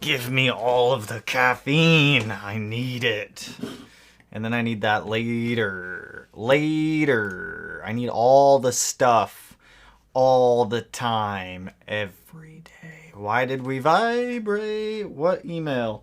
Give me all of the caffeine. I need it. And then I need that later. Later. I need all the stuff. All the time. Every day. Why did we vibrate? What email?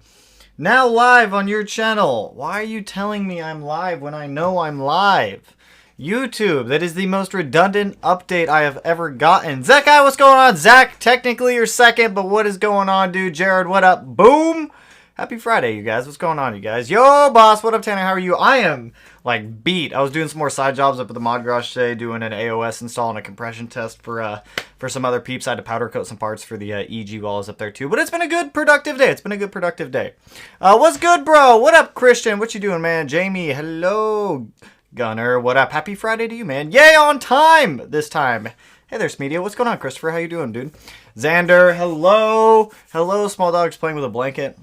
Now live on your channel. Why are you telling me I'm live when I know I'm live? YouTube, that is the most redundant update I have ever gotten. Zekai, what's going on? Zach, technically you're second, but what is going on, dude? Jared, what up? Boom! Happy Friday, you guys. What's going on, you guys? Yo, boss, what up, Tanner? How are you? I am, like, beat. I was doing some more side jobs up at the mod garage today, doing an AOS install and a compression test for some other peeps. I had to powder coat some parts for the EG walls up there, too. But it's been a good, productive day. It's been a good, productive day. What's good, bro? What up, Christian? What you doing, man? Jamie, hello. Gunner, what up? Happy Friday to you, man. Yay, on time this time. Hey there, Smedia. What's going on, Christopher? How you doing, dude? Xander, hello. Hello, small dog's playing with a blanket.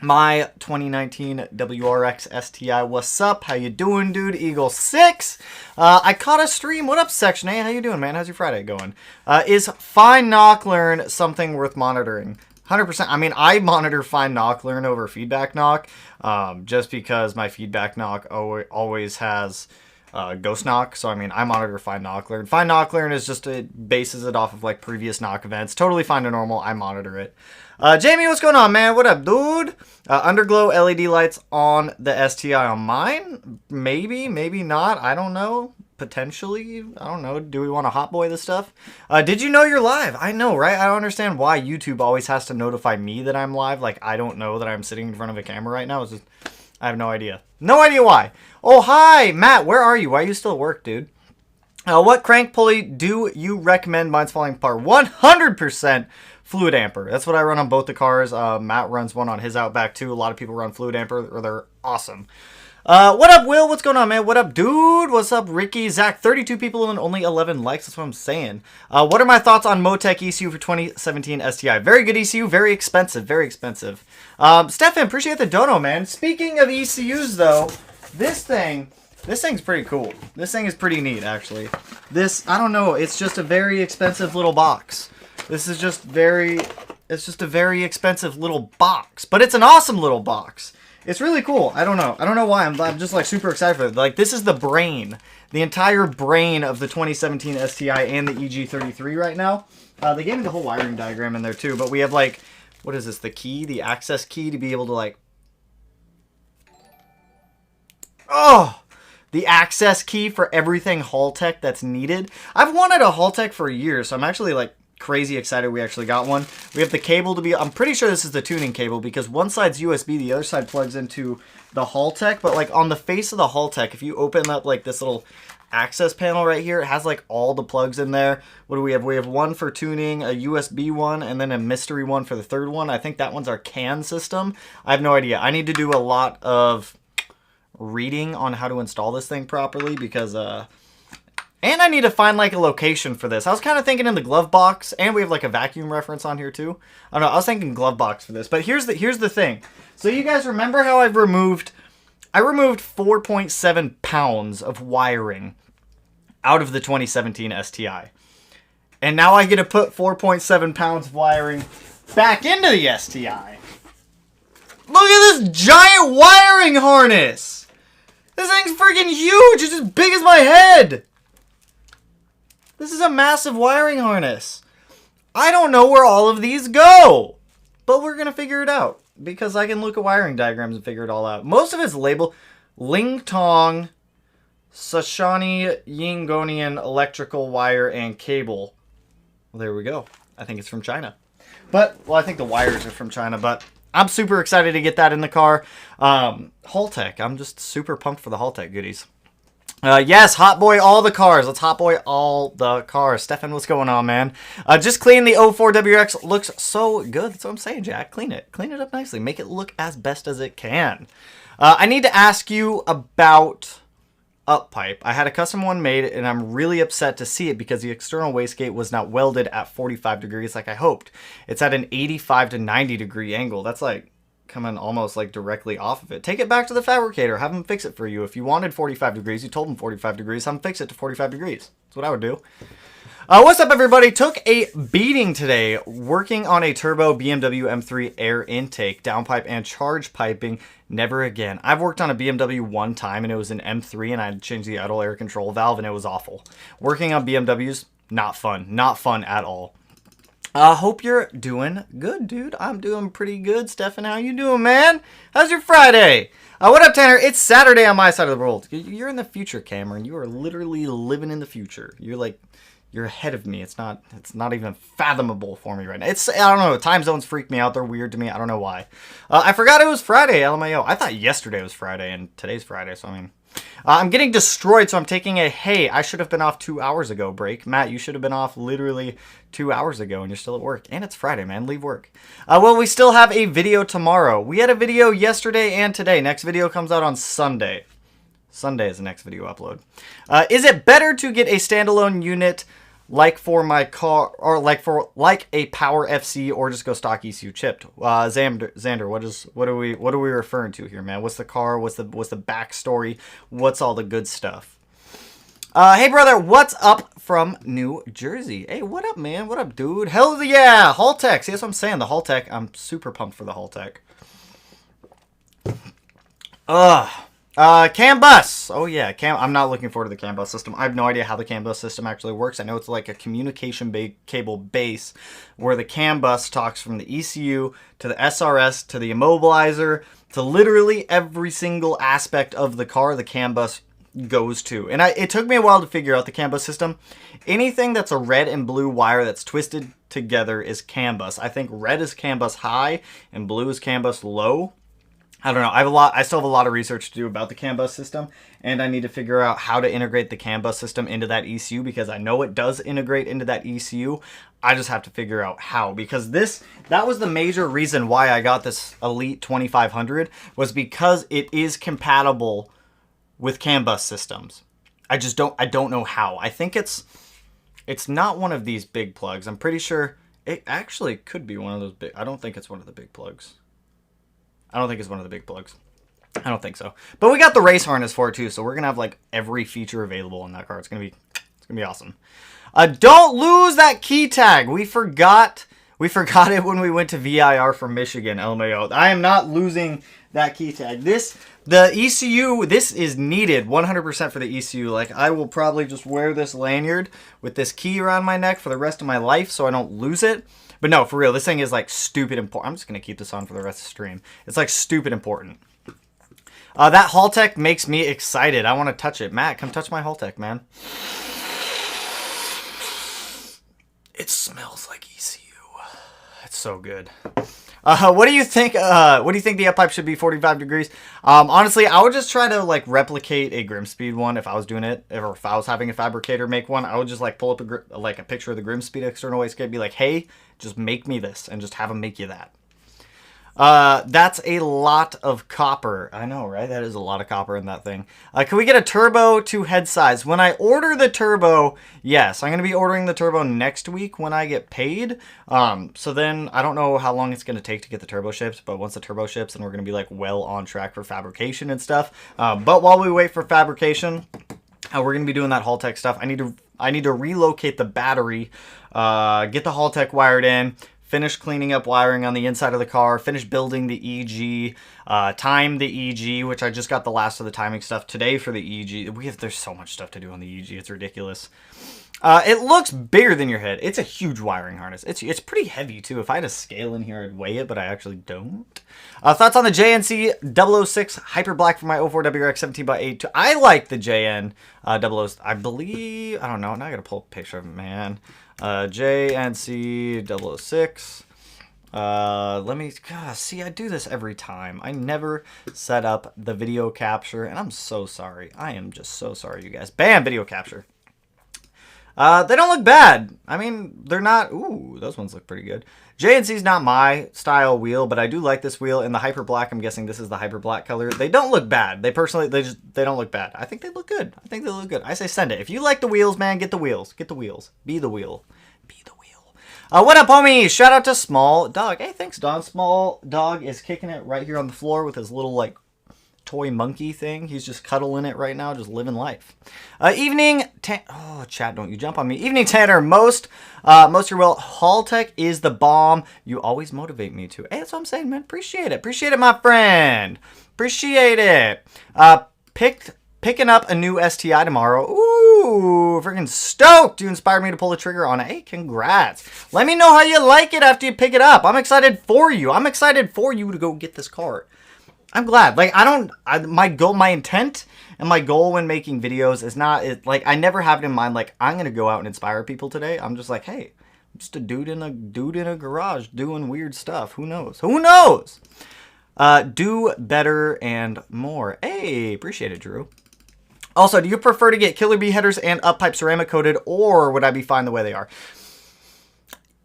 My 2019 WRX STI, what's up? How you doing, dude? Eagle 6. I caught a stream. What up, Section A? How you doing, man? How's your Friday going? Is Fine Knock Learn something worth monitoring? 100%. I mean, I monitor Fine Knock Learn over Feedback Knock, just because my Feedback Knock always has Ghost Knock. So, I mean, I monitor Fine Knock Learn. Fine Knock Learn is just, it bases it off of, like, previous knock events. Totally fine to normal. I monitor it. Jamie, what's going on, man? What up, dude? Underglow LED lights on the STI on mine? Maybe, maybe not. I don't know. Potentially. I don't know. Do we want to hotboy this stuff? Did you know you're live? I know, right? I don't understand why YouTube always has to notify me that I'm live. Like, I don't know that I'm sitting in front of a camera right now. It's just, I have no idea. No idea why. Oh, hi, Matt. Where are you? Why are you still at work, dude? What crank pulley do you recommend? Mine's falling apart. 100% fluid amper. That's what I run on both the cars. Matt runs one on his Outback, too. A lot of people run fluid amper, or they're awesome. What up, Will? What's going on, man? What up, dude? What's up, Ricky? Zach, 32 people and only 11 likes. That's what I'm saying. What are my thoughts on Haltech ECU for 2017 STI? Very good ECU. Very expensive. Very expensive. Stefan, appreciate the dono, man. Speaking of ECUs, though, this thing's pretty cool. This thing is pretty neat, actually. This, I don't know, it's just a very expensive little box. This is just it's just a very expensive little box. But it's an awesome little box. It's really cool. I don't know why. I'm just like super excited for it. Like, this is the brain. The entire brain of the 2017 STI and the EG33 right now. They gave me the whole wiring diagram in there too. But we have like, what is this? The key? The access key to be able to like... Oh! The access key for everything Haltech that's needed. I've wanted a Haltech for years, so I'm actually like crazy excited we actually got one. We have the cable to be, I'm pretty sure this is the tuning cable because one side's USB, the other side plugs into the Haltech, but like on the face of the Haltech, if you open up like this little access panel right here, it has like all the plugs in there. What do we have? We have one for tuning, a USB one, and then a mystery one for the third one. I think that one's our CAN system. I have no idea. I need to do a lot of reading on how to install this thing properly because and I need to find like a location for this. I was kind of thinking in the glove box, and we have like a vacuum reference on here too. I don't know, I was thinking glove box for this, but here's the thing. So you guys remember how I removed 4.7 pounds of wiring out of the 2017 STI. And now I get to put 4.7 pounds of wiring back into the STI. Look at this giant wiring harness. This thing's freaking huge. It's as big as my head. This is a massive wiring harness. I don't know where all of these go, but we're going to figure it out because I can look at wiring diagrams and figure it all out. Most of it's labeled Lingtong Sashani Yingonian electrical wire and cable. Well, there we go. I think it's from China. But, well, I think the wires are from China, but I'm super excited to get that in the car. Haltech. I'm just super pumped for the Haltech goodies. Yes, hotboy all the cars. Let's hotboy all the cars. Stefan, what's going on, man? Just clean the 04 WRX. Looks so good. That's what I'm saying, Jack. Clean it. Clean it up nicely. Make it look as best as it can. I need to ask you about up pipe. I had a custom one made, and I'm really upset to see it because the external wastegate was not welded at 45 degrees like I hoped. It's at an 85 to 90 degree angle. That's like coming almost like directly off of it. Take it back to the fabricator. Have him fix it for you. If you wanted 45 degrees, you told him 45 degrees, have him fix it to 45 degrees. That's what I would do. What's up, everybody? Took a beating today working on a turbo BMW M3 air intake, downpipe, and charge piping. Never again. I've worked on a BMW one time, and it was an M3, and I had changed the idle air control valve, and it was awful. Working on BMWs, not fun. Not fun at all. Hope you're doing good, dude. I'm doing pretty good. Stefan, how you doing, man? How's your Friday? What up, Tanner? It's Saturday on my side of the world. You're in the future, Cameron. You are literally living in the future. You're ahead of me. It's not even fathomable for me right now. I don't know. Time zones freak me out. They're weird to me. I don't know why. I forgot it was Friday, LMAO. I thought yesterday was Friday, and today's Friday, so I mean... I'm getting destroyed, so I'm taking a, hey, I should have been off 2 hours ago break. Matt, you should have been off literally 2 hours ago, and you're still at work. And it's Friday, man. Leave work. Well, we still have a video tomorrow. We had a video yesterday and today. Next video comes out on Sunday. Sunday is the next video upload. Is it better to get a standalone unit like for my car, or like a Power FC, or just go stock ECU chipped? Xander, what are we referring to here, man? What's the car? What's the backstory? What's all the good stuff? Hey brother, what's up from New Jersey? Hey, what up, man? What up, dude? Hell yeah, Haltech. See, that's what I'm saying. The Haltech. I'm super pumped for the Haltech. CAN bus. Oh yeah, I'm not looking forward to the CAN bus system. I have no idea how the CAN bus system actually works. I know it's like a communication cable base where the CAN bus talks from the ECU to the SRS to the immobilizer to literally every single aspect of the car the CAN bus goes to. And it took me a while to figure out the CAN bus system. Anything that's a red and blue wire that's twisted together is CAN bus. I think red is CAN bus high and blue is CAN bus low. I don't know. I still have a lot of research to do about the CAN bus system, and I need to figure out how to integrate the CAN bus system into that ECU, because I know it does integrate into that ECU. I just have to figure out how, because that was the major reason why I got this Elite 2500, was because it is compatible with CAN bus systems. I don't know how. I think it's not one of these big plugs. I'm pretty sure it actually could be one of those big. I don't think it's one of the big plugs. I don't think it's one of the big plugs. I don't think so. But we got the race harness for it too, so we're gonna have like every feature available in that car. It's gonna be awesome. Don't lose that key tag. We forgot it when we went to VIR from Michigan, LMAO. I am not losing that key tag. The ECU, this is needed 100% for the ECU. Like, I will probably just wear this lanyard with this key around my neck for the rest of my life so I don't lose it. But no, for real, this thing is like stupid important. I'm just going to keep this on for the rest of the stream. It's like stupid important. That Haltech makes me excited. I want to touch it. Matt, come touch my Haltech, man. It smells like ECU. It's so good. What do you think? What do you think the up pipe should be? 45 degrees. Honestly, I would just try to like replicate a Grimspeed one if I was doing it, or if I was having a fabricator make one. I would just like pull up a picture of the Grimspeed external wastegate, be like, hey, just make me this, and just have them make you that. That's a lot of copper. I know, right? That is a lot of copper in that thing. Can we get a turbo to head size? When I order the turbo, yes. I'm going to be ordering the turbo next week when I get paid. So then I don't know how long it's going to take to get the turbo shipped, but once the turbo ships, then we're going to be like well on track for fabrication and stuff. But while we wait for fabrication, we're going to be doing that Haltech stuff. I need to relocate the battery, get the Haltech wired in, finish cleaning up wiring on the inside of the car, finish building the EG, time the EG, which I just got the last of the timing stuff today for the EG. There's so much stuff to do on the EG, it's ridiculous. It looks bigger than your head. It's a huge wiring harness. It's pretty heavy too. If I had a scale in here, I'd weigh it, but I actually don't. Thoughts on the JNC 006 Hyper Black for my 04 WRX 17x8? I like the JN 006. I believe, I don't know, now I gotta pull up a picture of it, man. JNC 006. Let me see, I do this every time. I never set up the video capture, and I'm so sorry. I am just so sorry, you guys. Bam, video capture. They don't look bad. I mean, they're not. Ooh, those ones look pretty good. JNC's not my style wheel, but I do like this wheel. In the Hyper Black, I'm guessing this is the Hyper Black color. They don't look bad. They don't look bad. I think they look good. I say send it. If you like the wheels, man, get the wheels. Get the wheels. Be the wheel. Be the wheel. What up, homie? Shout out to Small Dog. Hey, thanks, Don. Small Dog is kicking it right here on the floor with his little, like, toy monkey thing. He's just cuddling it right now, just living life. Evening Oh, chat, don't you jump on me. Evening, Tanner. Most your will. Haltech is the bomb. You always motivate me to. Hey, that's what I'm saying, man. Appreciate it. Appreciate it, my friend. Appreciate it. Picking up a new STI tomorrow. Ooh, freaking stoked. You inspired me to pull the trigger on it. Hey, congrats. Let me know how you like it after you pick it up. I'm excited for you. I'm excited for you to go get this car. I'm glad. Like, my intent and my goal when making videos is not, like, I never have it in mind, like, I'm going to go out and inspire people today. I'm just like, hey, I'm just a dude in a garage doing weird stuff. Who knows? Who knows? Do better and more. Hey, appreciate it, Drew. Also, do you prefer to get Killer Bee headers and up pipe ceramic coated, or would I be fine the way they are?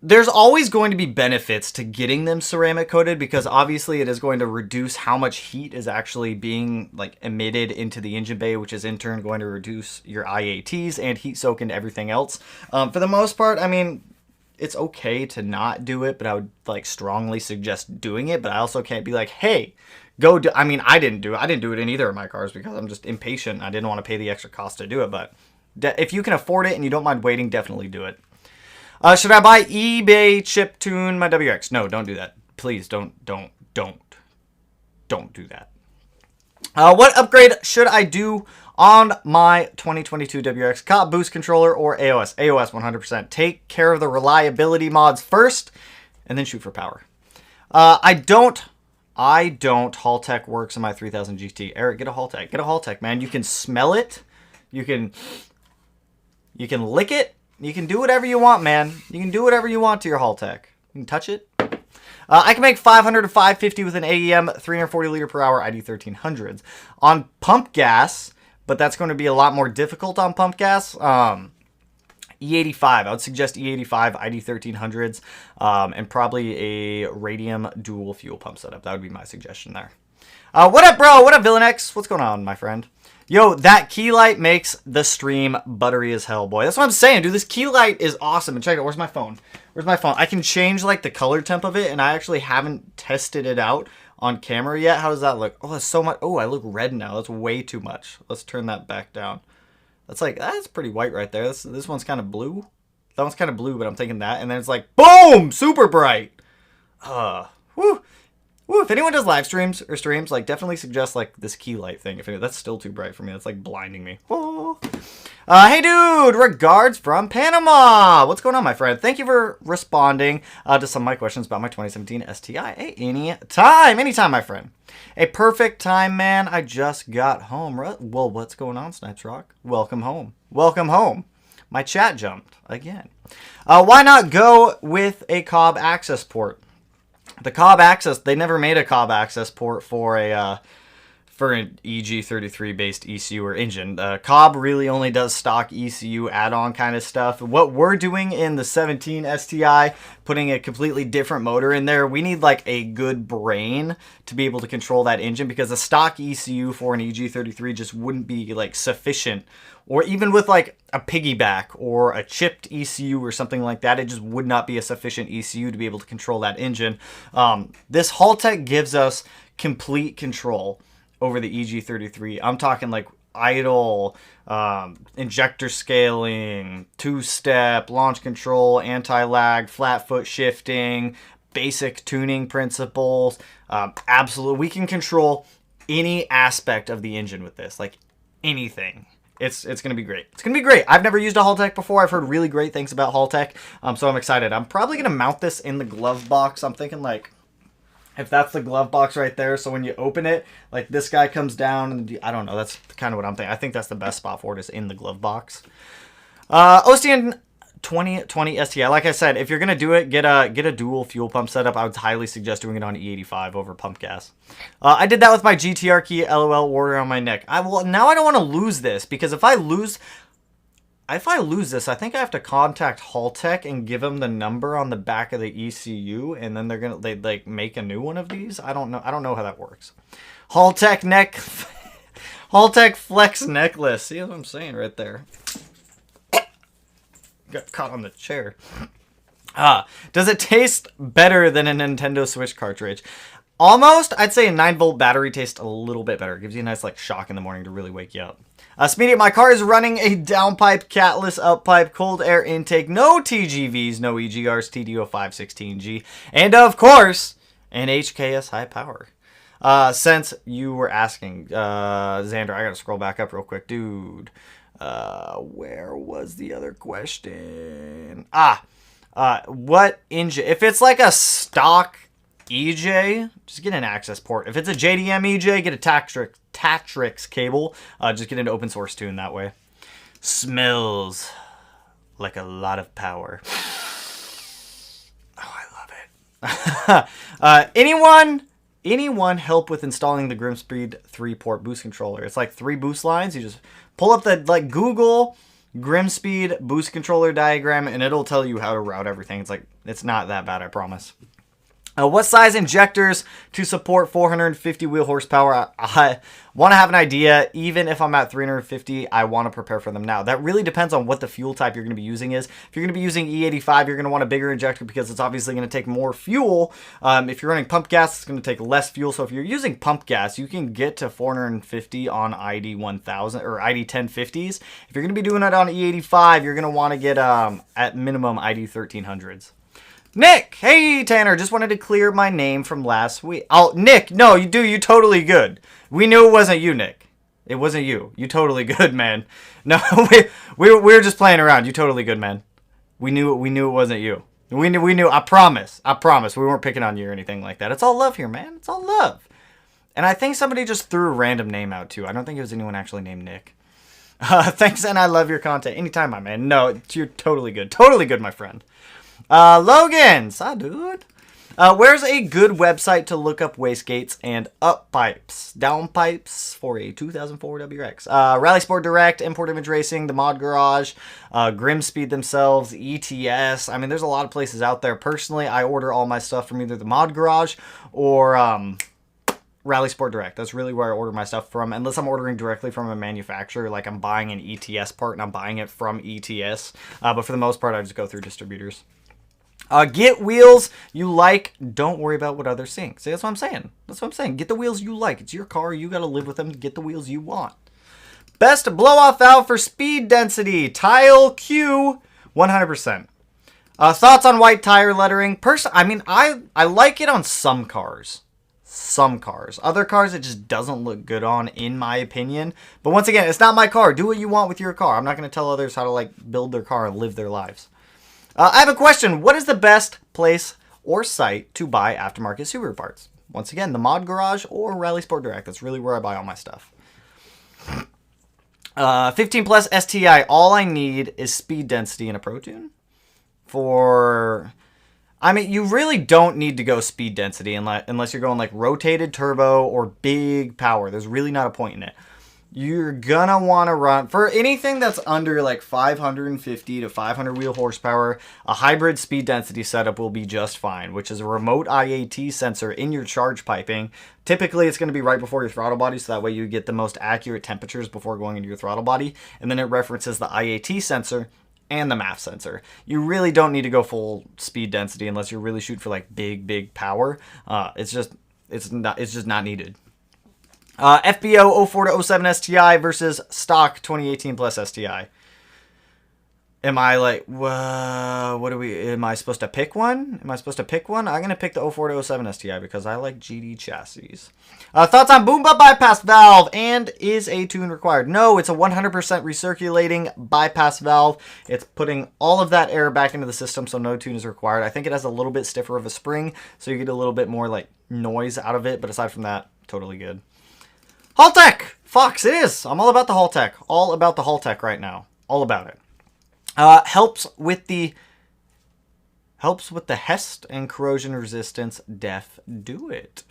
There's always going to be benefits to getting them ceramic coated, because obviously it is going to reduce how much heat is actually being like emitted into the engine bay, which is in turn going to reduce your IATs and heat soak and everything else. For the most part, I mean, it's okay to not do it, but I would like strongly suggest doing it. But I also can't be like, hey, go do. I mean, I didn't do it in either of my cars because I'm just impatient. I didn't want to pay the extra cost to do it. But if you can afford it and you don't mind waiting, definitely do it. Should I buy eBay chip tune my WX? No, don't do that. Please don't do that. What upgrade should I do on my 2022 WX? Cop boost controller or AOS? AOS 100%. Take care of the reliability mods first and then shoot for power. I don't. Haltech works in my 3000 GT. Eric, get a Haltech. Get a Haltech, man. You can smell it. You can lick it. You can do whatever you want, man. You can do whatever you want to your Haltech. You can touch it. I can make 500 to 550 with an AEM 340 liter per hour ID 1300s. On pump gas, but that's going to be a lot more difficult on pump gas. E85. I would suggest E85 ID 1300s and probably a radium dual fuel pump setup. That would be my suggestion there. What up, bro? What up, Villain X? What's going on, my friend? Yo, that key light makes the stream buttery as hell, boy. That's what I'm saying, dude. This key light is awesome. And check it out. Where's my phone? Where's my phone? I can change, like, the color temp of it, and I actually haven't tested it out on camera yet. How does that look? Oh, that's so much. Oh, I look red now. That's way too much. Let's turn that back down. That's pretty white right there. This one's kind of blue. That one's kind of blue, but I'm thinking that. And then it's like, boom! Super bright! Woo! Woo, if anyone does live streams or streams, like, definitely suggest, like, this key light thing. That's still too bright for me. That's, like, blinding me. Oh. Hey, dude! Regards from Panama! What's going on, my friend? Thank you for responding to some of my questions about my 2017 STI. Hey, anytime, my friend. A perfect time, man. I just got home. Well, what's going on, Snipes Rock? Welcome home. Welcome home. My chat jumped again. Why not go with a Cobb access port? The Cobb access, they never made a Cobb access port for an EG33 based ECU or engine. Cobb really only does stock ECU add-on kind of stuff. What we're doing in the 17 STI, putting a completely different motor in there, we need like a good brain to be able to control that engine, because a stock ECU for an EG33 just wouldn't be like sufficient. Or even with like a piggyback or a chipped ECU or something like that, it just would not be a sufficient ECU to be able to control that engine. This Haltech gives us complete control over the EG33. I'm talking like idle, injector scaling, two-step, launch control, anti-lag, flat foot shifting, basic tuning principles. Absolutely, we can control any aspect of the engine with this, like anything. It's going to be great. It's going to be great. I've never used a Haltech before. I've heard really great things about Haltech, so I'm excited. I'm probably going to mount this in the glove box. I'm thinking like, if that's the glove box right there, so when you open it, like this guy comes down, and I don't know, that's kind of what I'm thinking. I think that's the best spot for it, is in the glove box. OCN 2020 STI. Like I said, if you're going to do it, get a dual fuel pump setup. I would highly suggest doing it on E85 over pump gas. I did that with my GTR key, LOL, wore around my neck. Now I don't want to lose this, because if I lose this, I think I have to contact Haltech and give them the number on the back of the ECU, and then they like make a new one of these. I don't know how that works. Haltech flex necklace. See what I'm saying right there? Got caught on the chair. Does it taste better than a Nintendo Switch cartridge? Almost. I'd say a 9-volt battery tastes a little bit better. It gives you a nice like shock in the morning to really wake you up. Speedy, my car is running a downpipe, catless uppipe, cold air intake, no TGVs, no EGRs, TDO 516G, and of course, an HKS high power. Since you were asking, Xander, I gotta scroll back up real quick, dude. Where was the other question? What engine? If it's like a stock EJ, just get an access port. If it's a JDM EJ, get a Tatrix cable. Just get an open source tune that way. Smells like a lot of power. Oh, I love it. Anyone help with installing the Grimspeed 3-port boost controller? It's like 3 boost lines. You just pull up the Google Grimspeed boost controller diagram, and it'll tell you how to route everything. It's not that bad, I promise. What size injectors to support 450 wheel horsepower? I want to have an idea. Even if I'm at 350, I want to prepare for them now. That really depends on what the fuel type you're going to be using is. If you're going to be using E85, you're going to want a bigger injector because it's obviously going to take more fuel. If you're running pump gas, it's going to take less fuel. So if you're using pump gas, you can get to 450 on ID 1000 or ID 1050s. If you're going to be doing it on E85, you're going to want to get at minimum ID 1300s. Nick, hey Tanner, just wanted to clear my name from last week. Oh, Nick, no, you totally good. We knew it wasn't you, Nick. It wasn't you. You totally good, man. No, we were just playing around. You totally good, man. We knew it wasn't you. We knew. I promise. We weren't picking on you or anything like that. It's all love here, man. It's all love. And I think somebody just threw a random name out too. I don't think it was anyone actually named Nick. Thanks, and I love your content. Anytime, my man. No, you're totally good. Totally good, my friend. Logan, hi dude. Where's a good website to look up wastegates and up pipes, down pipes for a 2004 WRX? Rally Sport Direct, Import Image Racing, the Mod Garage, Grimspeed themselves, ETS. I mean, there's a lot of places out there. Personally, I order all my stuff from either the Mod Garage or Rally Sport Direct. That's really where I order my stuff from, unless I'm ordering directly from a manufacturer, like I'm buying an ETS part and I'm buying it from ETS. But for the most part, I just go through distributors. Get wheels you like. Don't worry about what others think. See, that's what I'm saying. That's what I'm saying. Get the wheels you like. It's your car. You got to live with them. Get the wheels you want. Best blow-off valve for speed density. Tile Q, 100%. Thoughts on white tire lettering? I mean, I like it on some cars. Some cars. Other cars, it just doesn't look good on, in my opinion. But once again, it's not my car. Do what you want with your car. I'm not going to tell others how to build their car and live their lives. I have a question. What is the best place or site to buy aftermarket Subaru parts? Once again, the Mod Garage or Rally Sport Direct. That's really where I buy all my stuff. 15 plus STI. All I need is speed density and a Pro Tune. I mean, you really don't need to go speed density unless you're going rotated turbo or big power. There's really not a point in it. You're gonna want to run for anything that's under 550 to 500 wheel horsepower. A hybrid speed density setup will be just fine, which is a remote IAT sensor in your charge piping. Typically, it's going to be right before your throttle body, so that way you get the most accurate temperatures before going into your throttle body. And then it references the IAT sensor and the MAF sensor. You really don't need to go full speed density unless you're really shooting for big power. It's just not needed. FBO 04 to 07 STI versus stock 2018 plus STI. Am I am I supposed to pick one? I'm going to pick the 04 to 07 STI because I like GD chassis. Thoughts on boom butt bypass valve, and is a tune required? No, it's a 100% recirculating bypass valve. It's putting all of that air back into the system, so no tune is required. I think it has a little bit stiffer of a spring, so you get a little bit more noise out of it, but aside from that, totally good. Haltech! Fox, it is. I'm all about the Haltech. All about the Haltech right now. All about it. Helps with the Hest and corrosion resistance. Def do it.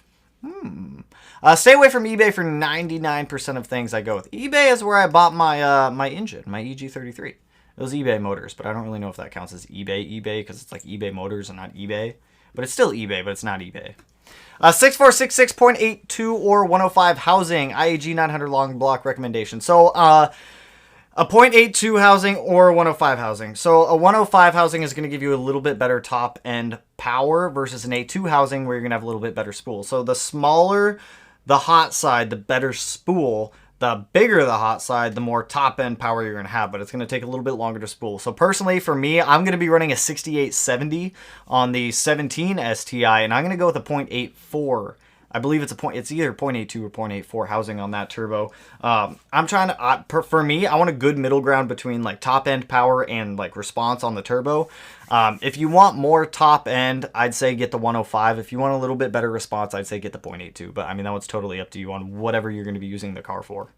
Stay away from eBay for 99% of things I go with. eBay is where I bought my my engine, my EG33. It was eBay Motors, but I don't really know if that counts as eBay because it's eBay Motors and not eBay. But it's still eBay, but it's not eBay. 6466.82 or 105 housing, IAG 900 long block recommendation. So a 0.82 housing or a 105 housing. So a 105 housing is going to give you a little bit better top end power versus an A2 housing where you're going to have a little bit better spool. So the smaller the hot side, the better spool, The bigger the hot side, the more top-end power you're going to have, but it's going to take a little bit longer to spool. So personally, for me, I'm going to be running a 6870 on the 17 STI, and I'm going to go with a 0.84. I believe it's either 0.82 or 0.84 housing on that turbo. I'm trying to, for me, I want a good middle ground between like top-end power and like response on the turbo. If you want more top-end, I'd say get the 105. If you want a little bit better response, I'd say get the 0.82. But I mean, that one's totally up to you on whatever you're going to be using the car for.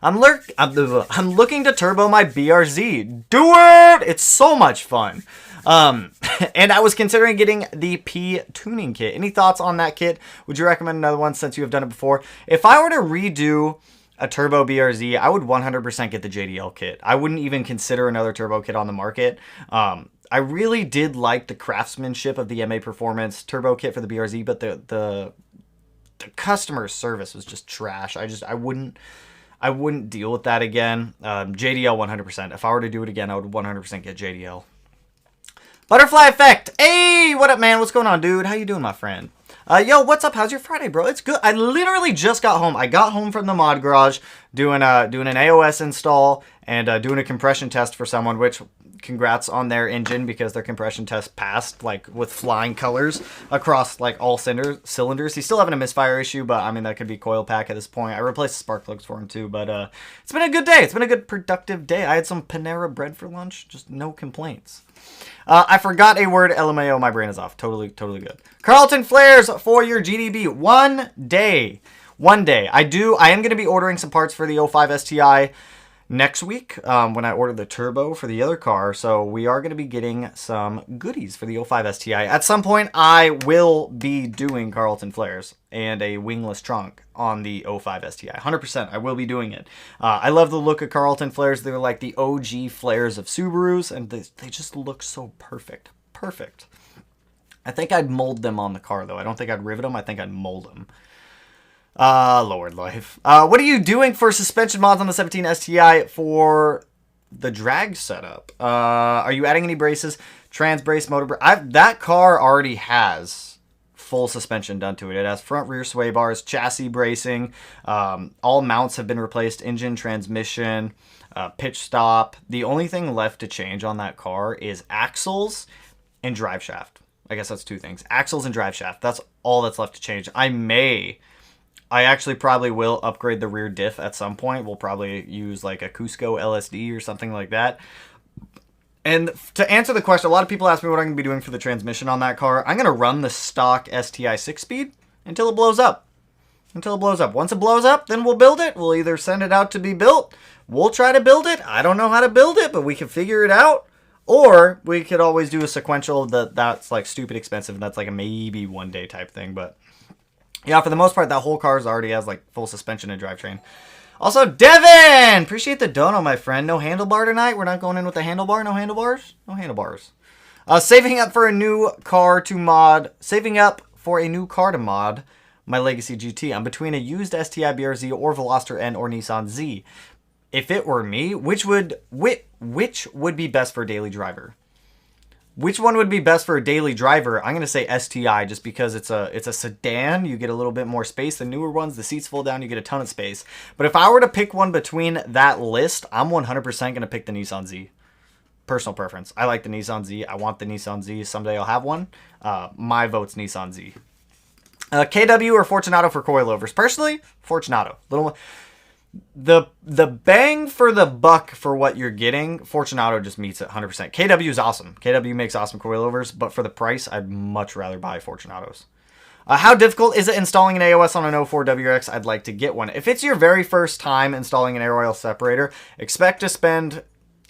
I'm looking to turbo my BRZ. Do it! It's so much fun. And I was considering getting the P tuning kit. Any thoughts on that kit? Would you recommend another one since you have done it before? If I were to redo a turbo BRZ, I would 100% get the JDL kit. I wouldn't even consider another turbo kit on the market. I really did like the craftsmanship of the MA Performance turbo kit for the BRZ, but the customer service was just trash. I wouldn't deal with that again. JDL 100%. If I were to do it again, I would 100% get JDL. Butterfly Effect. Hey, what up, man? What's going on, dude? How you doing, my friend? Yo, what's up? How's your Friday, bro? It's good. I literally just got home. I got home from the mod garage doing an AOS install and doing a compression test for someone, which congrats on their engine because their compression test passed like with flying colors across like all cylinders. He's still having a misfire issue, but I mean, that could be coil pack at this point. I replaced the spark plugs for him too, but it's been a good day. It's been a good productive day. I had some Panera bread for lunch. Just no complaints. I forgot a word. LMAO, my brain is off. Totally good. Carlton flares for your GDB. One day. I am going to be ordering some parts for the 05 STI next week when I order the turbo for the other car. So we are going to be getting some goodies for the 05 STI. At some point, I will be doing Carlton flares and a wingless trunk on the 05 STI. 100%, I will be doing it. I love the look of Carlton flares. They're like the OG flares of Subarus, and they just look so perfect. Perfect. I think I'd mold them on the car, though. I don't think I'd rivet them. I think I'd mold them. Lord life. What are you doing for suspension mods on the 17 STI for the drag setup? Are you adding any braces? Trans brace, motor brace? That car already has full suspension done to it. It has front rear sway bars, chassis bracing. All mounts have been replaced. Engine, transmission, pitch stop. The only thing left to change on that car is axles and drive shaft. I guess that's two things. Axles and drive shaft. That's all that's left to change. I actually probably will upgrade the rear diff at some point. We'll probably use like a Cusco LSD or something like that. And to answer the question, a lot of people ask me what I'm going to be doing for the transmission on that car. I'm going to run the stock STI 6-speed until it blows up. Once it blows up, then we'll build it. We'll either send it out to be built. We'll try to build it. I don't know how to build it, but we can figure it out. Or we could always do a sequential that's like stupid expensive and that's like a maybe one day type thing. But yeah, for the most part, that whole car already has like full suspension and drivetrain. Also, Devin! Appreciate the dono, my friend. No handlebar tonight? We're not going in with the handlebar? No handlebars? No handlebars. Saving up for a new car to mod. My Legacy GT. I'm between a used STI BRZ or Veloster N or Nissan Z. If it were me, which would be best for a daily driver? Which one would be best for a daily driver? I'm going to say STI just because it's a sedan. You get a little bit more space. The newer ones, the seats fold down, you get a ton of space. But if I were to pick one between that list, I'm 100% going to pick the Nissan Z. Personal preference. I like the Nissan Z. I want the Nissan Z. Someday I'll have one. My vote's Nissan Z. KW or Fortunato for coilovers? Personally, Fortunato. The bang for the buck for what you're getting, Fortunato just meets it 100%. KW is awesome. KW makes awesome coilovers, but for the price, I'd much rather buy Fortunatos. How difficult is it installing an AOS on an 04 WRX? I'd like to get one. If it's your very first time installing an air oil separator, expect to spend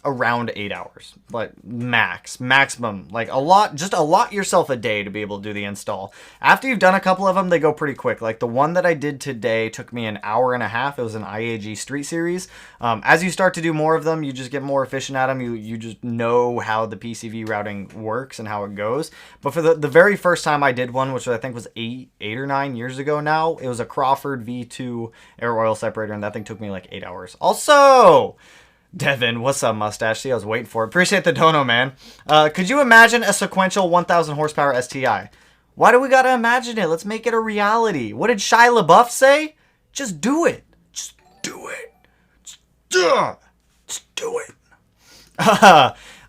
around 8 hours, like maximum, like just allot yourself a day to be able to do the install. After you've done a couple of them, they go pretty quick. Like the one that I did today took me an hour and a half. It was an IAG Street Series. As you start to do more of them, you just get more efficient at them. You just know how the PCV routing works and how it goes. But for the very first time I did one, which I think was eight or 9 years ago now, it was a Crawford V2 air oil separator, and that thing took me like 8 hours. Also, Devin, what's up, mustache? See, I was waiting for it. Appreciate the dono, man. Could you imagine a sequential 1,000 horsepower STI? Why do we gotta imagine it? Let's make it a reality. What did Shia LaBeouf say? Just do it. Just do it. Just do it.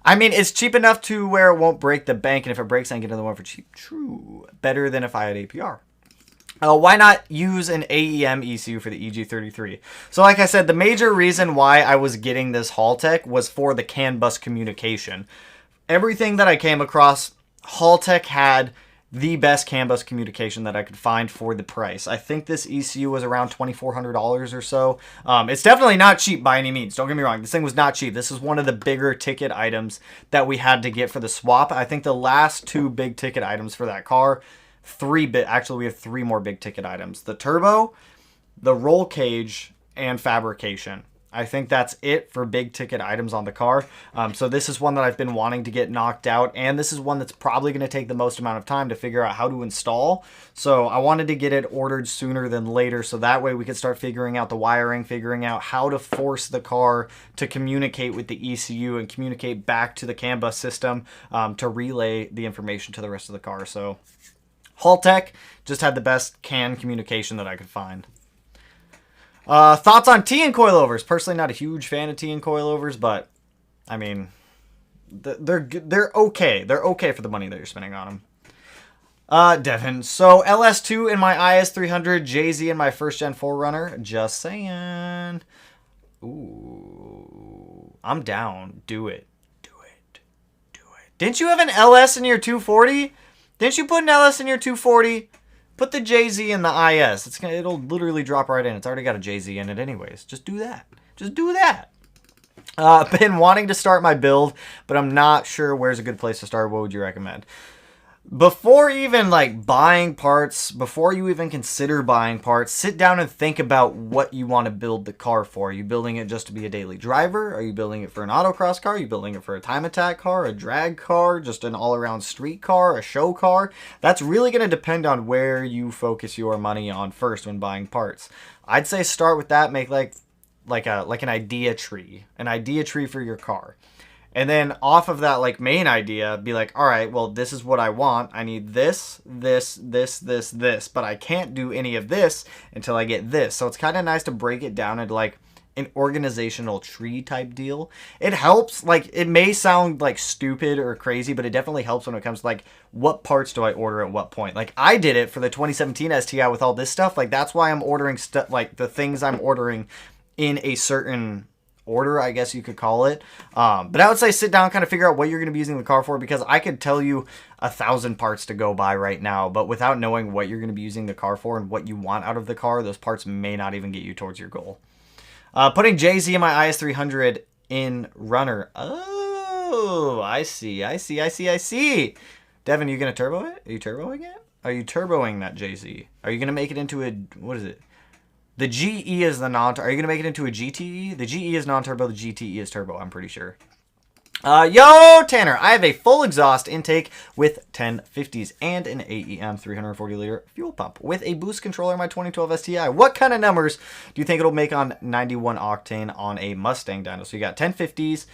I mean, it's cheap enough to where it won't break the bank, and if it breaks, I can get another one for cheap. True. Better than if I had APR. Why not use an AEM ECU for the EG33? So like I said, the major reason why I was getting this Haltech was for the CAN bus communication. Everything that I came across, Haltech had the best CAN bus communication that I could find for the price. I think this ECU was around $2,400 or so. It's definitely not cheap by any means. Don't get me wrong. This thing was not cheap. This is one of the bigger ticket items that we had to get for the swap. I think the last two big ticket items for that car, actually we have three more big ticket items. The turbo, the roll cage, and fabrication. I think that's it for big ticket items on the car. So this is one that I've been wanting to get knocked out, and this is one that's probably going to take the most amount of time to figure out how to install. So I wanted to get it ordered sooner than later, so that way we could start figuring out the wiring, figuring out how to force the car to communicate with the ECU and communicate back to the CAN bus system to relay the information to the rest of the car. So Haltech just had the best CAN communication that I could find. Thoughts on T and coilovers? Personally, not a huge fan of T and coilovers, but I mean, they're okay. They're okay for the money that you're spending on them. Devin, so LS2 in my IS300, JZ in my first gen 4Runner. Just saying. Ooh, I'm down. Do it. Do it. Do it. Didn't you have an LS in your 240? Didn't you put an LS in your 240? Put the JZ in the IS. It'll literally drop right in. It's already got a JZ in it anyways. Just do that. Just do that. Been wanting to start my build, but I'm not sure where's a good place to start. What would you recommend? Before even like buying parts, before you even consider buying parts, sit down and think about what you want to build the car for. Are you building it just to be a daily driver? Are you building it for an autocross car? Are you building it for a time attack car, a drag car, just an all-around street car, a show car? That's really going to depend on where you focus your money on first when buying parts. I'd say start with that, make like an idea tree for your car. And then off of that like main idea, be like, all right, well, this is what I want. I need this, this, but I can't do any of this until I get this. So it's kind of nice to break it down into like an organizational tree type deal. It helps. Like, it may sound like stupid or crazy, but it definitely helps when it comes to like, what parts do I order at what point? Like, I did it for the 2017 STI with all this stuff. Like, that's why I'm ordering stuff, like the things I'm ordering in a certain order, I guess you could call it. But I would say sit down, kind of figure out what you're going to be using the car for, because I could tell you 1,000 parts to go by right now, but without knowing what you're going to be using the car for and what you want out of the car, those parts may not even get you towards your goal. Putting JZ in my IS300 in runner. Oh, I see. Devin, are you going to turbo it? Are you turboing it? Are you turboing that JZ? Are you going to make it into a, what is it? The GE is the non-turbo. Are you going to make it into a GTE? The GE is non-turbo. The GTE is turbo, I'm pretty sure. Yo, Tanner, I have a full exhaust intake with 1050s and an AEM 340-liter fuel pump with a boost controller in my 2012 STI. What kind of numbers do you think it'll make on 91 octane on a Mustang dyno? So you got 1050s,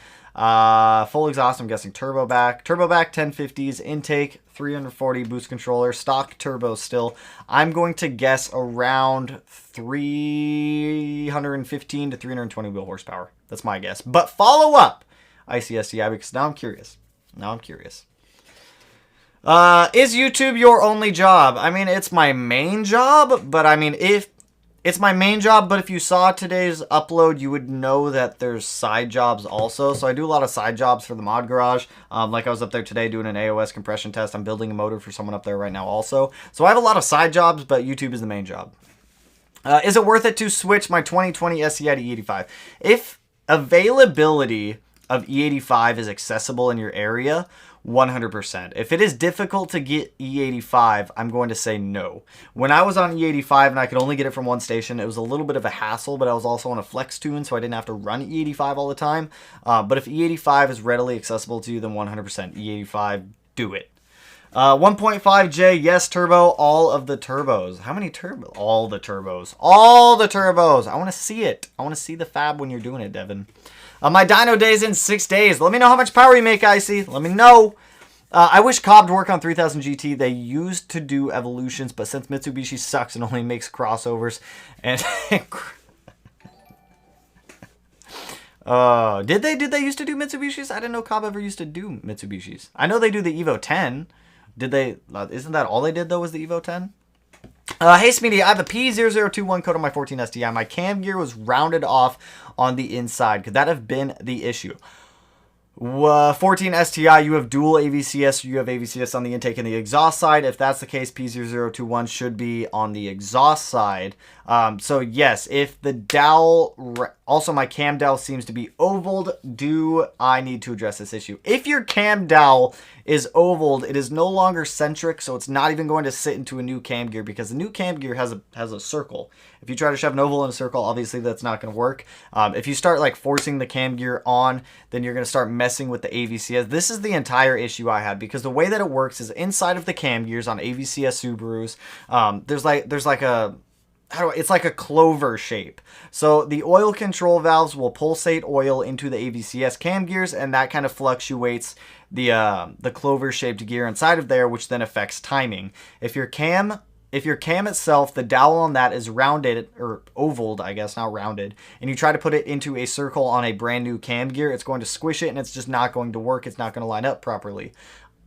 full exhaust, I'm guessing turbo back 1050s, intake 340, boost controller, stock turbo still. I'm going to guess around 315 to 320 wheel horsepower. That's my guess. But follow up ICSTI, because now I'm curious. Is YouTube your only job? I mean, it's my main job, but I mean, if you saw today's upload, you would know that there's side jobs also. So I do a lot of side jobs for the Mod Garage. Like I was up there today doing an AOS compression test. I'm building a motor for someone up there right now also. So I have a lot of side jobs, but YouTube is the main job. Is it worth it to switch my 2020 SCI to E85? If availability of E85 is accessible in your area, 100%. If it is difficult to get E85, I'm going to say no. When I was on E85 and I could only get it from one station, it was a little bit of a hassle, but I was also on a flex tune, so I didn't have to run E85 all the time. But if E85 is readily accessible to you, then 100% E85, do it. 1.5J, yes, turbo, all of the turbos. How many turbos? All the turbos. All the turbos. I want to see it. I want to see the fab when you're doing it, Devin. My dyno day's in 6 days. Let me know how much power you make, Icy. Let me know. I wish Cobb would work on 3000 GT. They used to do evolutions, but since Mitsubishi sucks and only makes crossovers and Did they used to do Mitsubishis? I didn't know Cobb ever used to do Mitsubishis. I know they do the Evo 10. Did they? Isn't that all they did though? Was the Evo 10? Hey Smeedy, I have a P0021 code on my 14 STI. My cam gear was rounded off on the inside. Could that have been the issue? 14 STI, you have dual AVCS, you have AVCS on the intake and the exhaust side. If that's the case, P0021 should be on the exhaust side. So yes, if the dowel, also my cam dowel seems to be ovaled, do I need to address this issue? If your cam dowel is ovaled, it is no longer centric, so it's not even going to sit into a new cam gear because the new cam gear has a circle. If you try to shove an oval in a circle, obviously that's not going to work. If you start like forcing the cam gear on, then you're going to start messing with the AVCS. This is the entire issue I had because the way that it works is inside of the cam gears on AVCS Subarus, there's like a it's like a clover shape. So the oil control valves will pulsate oil into the AVCS cam gears, and that kind of fluctuates the clover shaped gear inside of there, which then affects timing. If your cam itself, the dowel on that is rounded, or ovaled, I guess, not rounded, and you try to put it into a circle on a brand new cam gear, it's going to squish it and it's just not going to work. It's not going to line up properly.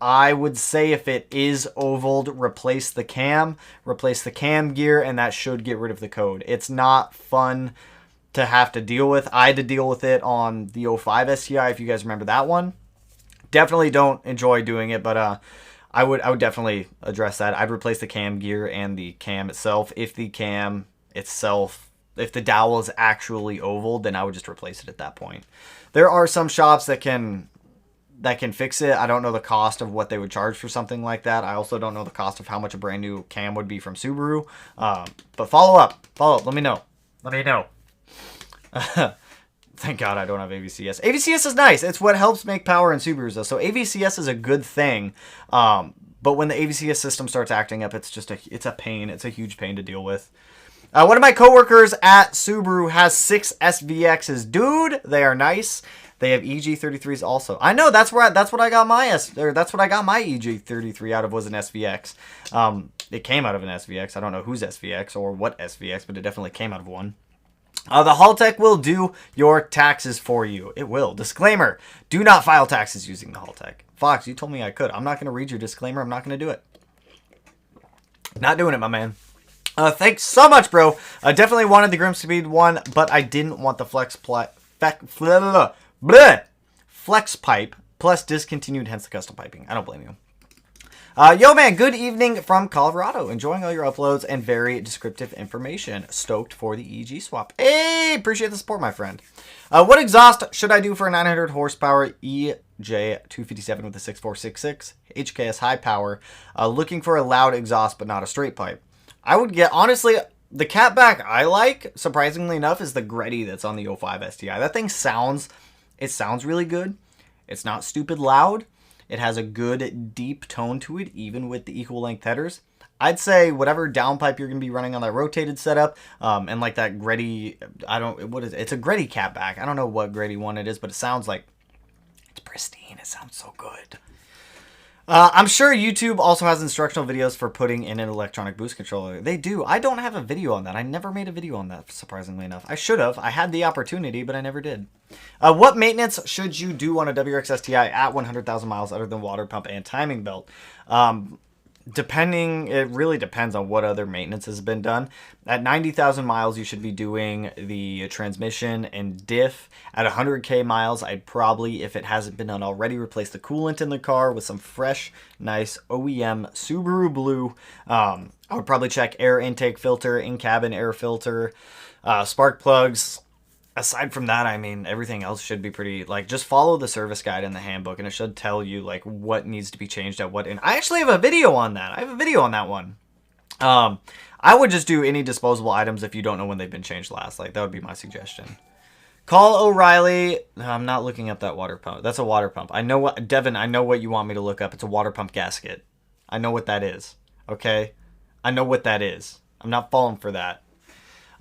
I would say if it is ovaled, replace the cam gear, and that should get rid of the code. It's not fun to have to deal with. I had to deal with it on the 05 STI, if you guys remember that one. Definitely don't enjoy doing it, but I would definitely address that. I'd replace the cam gear and the cam itself. If the cam itself, if the dowel is actually ovaled, then I would just replace it at that point. There are some shops that can fix it. I don't know the cost of what they would charge for something like that. I also don't know the cost of how much a brand new cam would be from Subaru. But follow up. Let me know. Thank God I don't have AVCS. AVCS is nice. It's what helps make power in Subarus, though. So AVCS is a good thing. But when the AVCS system starts acting up, it's a pain. It's a huge pain to deal with. One of my coworkers at Subaru has 6 SVXs. Dude, they are nice. They have EG33s also. I know that's what I got my EG33 out of, was an SVX. It came out of an SVX. I don't know whose SVX or what SVX, but it definitely came out of one. The Haltech will do your taxes for you. It will. Disclaimer: do not file taxes using the Haltech. Fox, you told me I could. I'm not going to read your disclaimer. I'm not going to do it. Not doing it, my man. Thanks so much, bro. I definitely wanted the Grimspeed one, but I didn't want the flex pipe plus discontinued, hence the custom piping. I don't blame you. Yo, man, good evening from Colorado. Enjoying all your uploads and very descriptive information. Stoked for the EG swap. Hey, appreciate the support, my friend. What exhaust should I do for a 900 horsepower EJ257 with a 6466 HKS high power? Looking for a loud exhaust, but not a straight pipe. I would get, honestly, the catback I like, surprisingly enough, is the Gretty that's on the 05 STI. That thing sounds really good. It's not stupid loud. It has a good deep tone to it, even with the equal length headers. I'd say whatever downpipe you're going to be running on that rotated setup, and like that Gretty, it's a Gretty catback. I don't know what Gretty one it is, but it sounds like it's pristine. It sounds so good. I'm sure YouTube also has instructional videos for putting in an electronic boost controller. They do. I don't have a video on that. I never made a video on that, surprisingly enough. I should have. I had the opportunity, but I never did. What maintenance should you do on a WRX STI at 100,000 miles other than water pump and timing belt? It really depends on what other maintenance has been done. At 90,000 miles, you should be doing the transmission and diff. At 100K miles, I'd probably, if it hasn't been done already, replace the coolant in the car with some fresh, nice OEM Subaru Blue. I would probably check air intake filter, in-cabin air filter, spark plugs. Aside from that, I mean, everything else should be pretty, like, just follow the service guide in the handbook, and it should tell you, like, what needs to be changed at what. And I actually have a video on that. I have a video on that one. I would just do any disposable items if you don't know when they've been changed last. Like, that would be my suggestion. Call O'Reilly. I'm not looking up that water pump. That's a water pump. I know what, Devin, I know what you want me to look up. It's a water pump gasket. I know what that is. Okay? I know what that is. I'm not falling for that.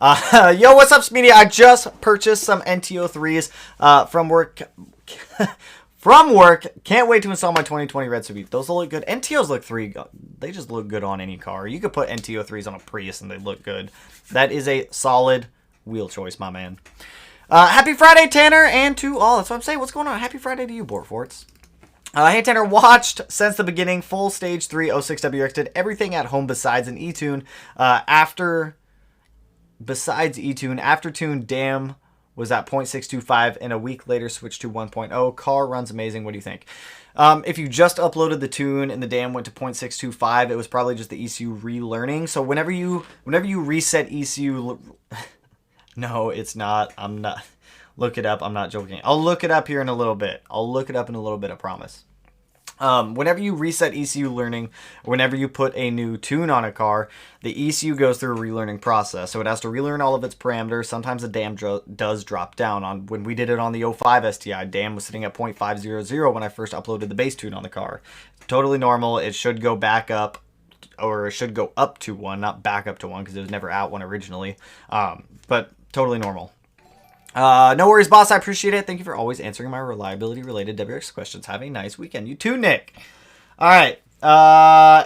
Yo, what's up, Smeedy? I just purchased some NTO3s from work. Can't wait to install my 2020 Red Subaru. Those will look good. NTOs they just look good on any car. You could put NTO3s on a Prius and they look good. That is a solid wheel choice, my man. Happy Friday, Tanner, and to all. That's what I'm saying. What's going on? Happy Friday to you, Borforts. Hey, Tanner, watched since the beginning, full Stage 3 06WX, did everything at home besides an E-Tune. Besides E-Tune, after tune, damn, was at 0.625, and a week later switched to 1.0. Car runs amazing. What do you think? If you just uploaded the tune and the dam went to 0.625, it was probably just the ECU relearning. So whenever you reset ECU... No, it's not. I'm not. Look it up. I'm not joking. I'll look it up here in a little bit. I promise. Whenever you reset ECU learning, whenever you put a new tune on a car, the ECU goes through a relearning process. So it has to relearn all of its parameters. Sometimes the dam does drop down. When we did it on the 05 STI, dam was sitting at 0.500 when I first uploaded the base tune on the car. Totally normal. It should go back up, or it should go up to 1, not back up to 1, because it was never at 1 originally. But totally normal. No worries, boss. I appreciate it. Thank you for always answering my reliability-related WX questions. Have a nice weekend. You too, Nick. All right.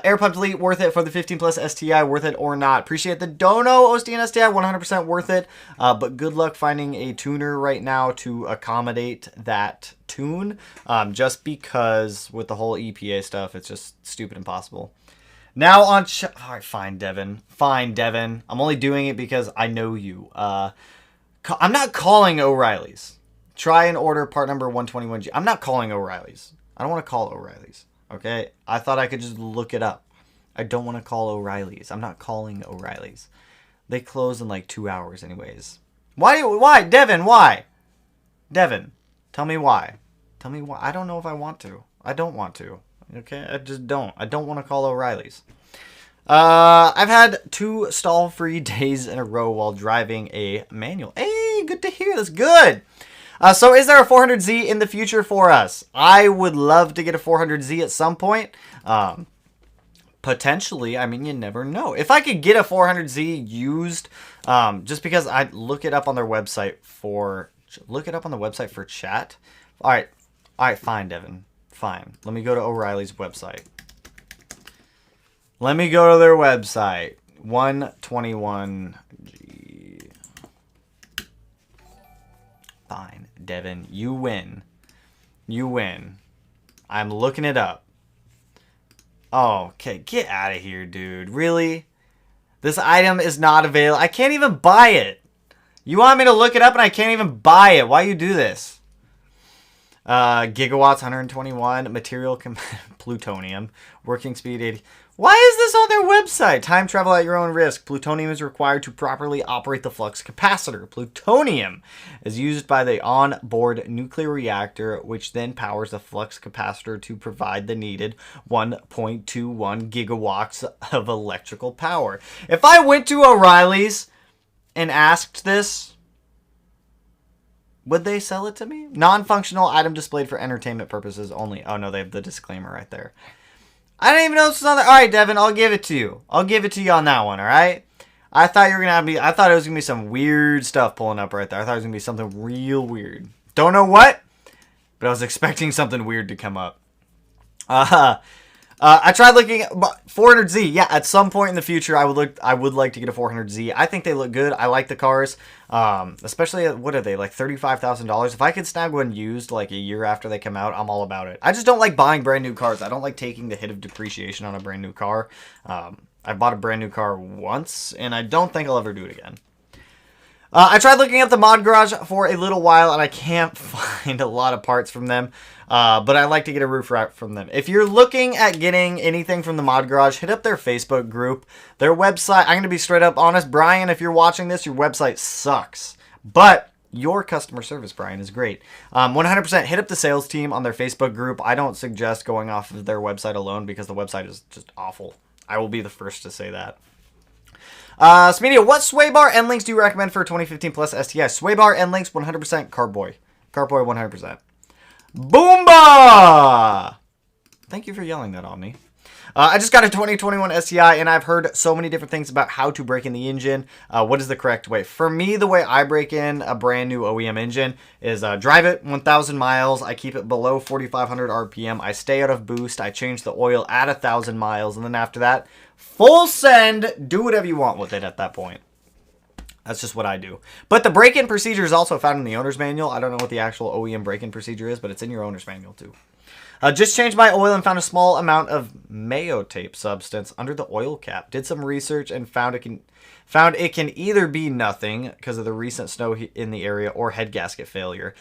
Air pump delete, worth it for the 15 plus STI, worth it or not? Appreciate the dono, OSD and STI, 100% worth it. But good luck finding a tuner right now to accommodate that tune. Just because with the whole EPA stuff, it's just stupid impossible. Now on... All right, fine, Devin. Fine, Devin. I'm only doing it because I know you. I'm not calling O'Reilly's. Try and order part number 121G. I'm not calling O'Reilly's. I don't want to call O'Reilly's. Okay? I thought I could just look it up. I don't want to call O'Reilly's. I'm not calling O'Reilly's. They close in like 2 hours anyways. Why? Devin, why? Devin, tell me why. Tell me why. I don't know if I want to. I don't want to. Okay, I just don't. I don't want to call O'Reilly's. I've had 2 stall-free days in a row while driving a manual. Hey, good to hear. That's good. So is there a 400Z in the future for us? I would love to get a 400Z at some point. Potentially. I mean, you never know. If I could get a 400Z used, just because I look it up on their website for... Look it up on the website for chat. All right, fine, Devin. Fine. Let me go to O'Reilly's website. Let me go to their website. 121G. Fine, Devin. You win. You win. I'm looking it up. Oh, okay. Get out of here, dude. Really? This item is not available. I can't even buy it. You want me to look it up and I can't even buy it. Why you do this? Gigawatts 121, material plutonium, working speed 80. Why is this on their website? Time travel at your own risk. Plutonium is required to properly operate the flux capacitor. Plutonium is used by the on-board nuclear reactor, which then powers the flux capacitor to provide the needed 1.21 gigawatts of electrical power. If I went to O'Reilly's and asked this, would they sell it to me? Non-functional item displayed for entertainment purposes only. Oh, no, they have the disclaimer right there. I didn't even know this was on there. All right, Devin, I'll give it to you. I'll give it to you on that one, all right? I thought you were going to I thought it was going to be some weird stuff pulling up right there. I thought it was going to be something real weird. Don't know what, but I was expecting something weird to come up. I tried looking at 400Z. Yeah, at some point in the future, I would like to get a 400Z. I think they look good. I like the cars, especially at, what are they, like $35,000? If I could snag one used like a year after they come out, I'm all about it. I just don't like buying brand new cars. I don't like taking the hit of depreciation on a brand new car. I bought a brand new car once, and I don't think I'll ever do it again. I tried looking up the Mod Garage for a little while, and I can't find a lot of parts from them. But I like to get a roof rack from them. If you're looking at getting anything from the Mod Garage, hit up their Facebook group. Their website, I'm going to be straight up honest. Brian, if you're watching this, your website sucks. But your customer service, Brian, is great. 100% hit up the sales team on their Facebook group. I don't suggest going off of their website alone because the website is just awful. I will be the first to say that. Smedia, what sway bar end links do you recommend for 2015 plus STI? Sway bar end links 100% Carboy. Carboy 100%. Boomba! Thank you for yelling that on me. I just got a 2021 STI, and I've heard so many different things about how to break in the engine. What is the correct way? For me, the way I break in a brand new OEM engine is drive it 1,000 miles. I keep it below 4,500 RPM. I stay out of boost. I change the oil at 1,000 miles, and then after that, full send. Do whatever you want with it at that point. That's just what I do. But the break-in procedure is also found in the owner's manual. I don't know what the actual OEM break-in procedure is, but it's in your owner's manual too. Just changed my oil and found a small amount of mayo tape substance under the oil cap. Did some research and found it can either be nothing because of the recent snow in the area or head gasket failure.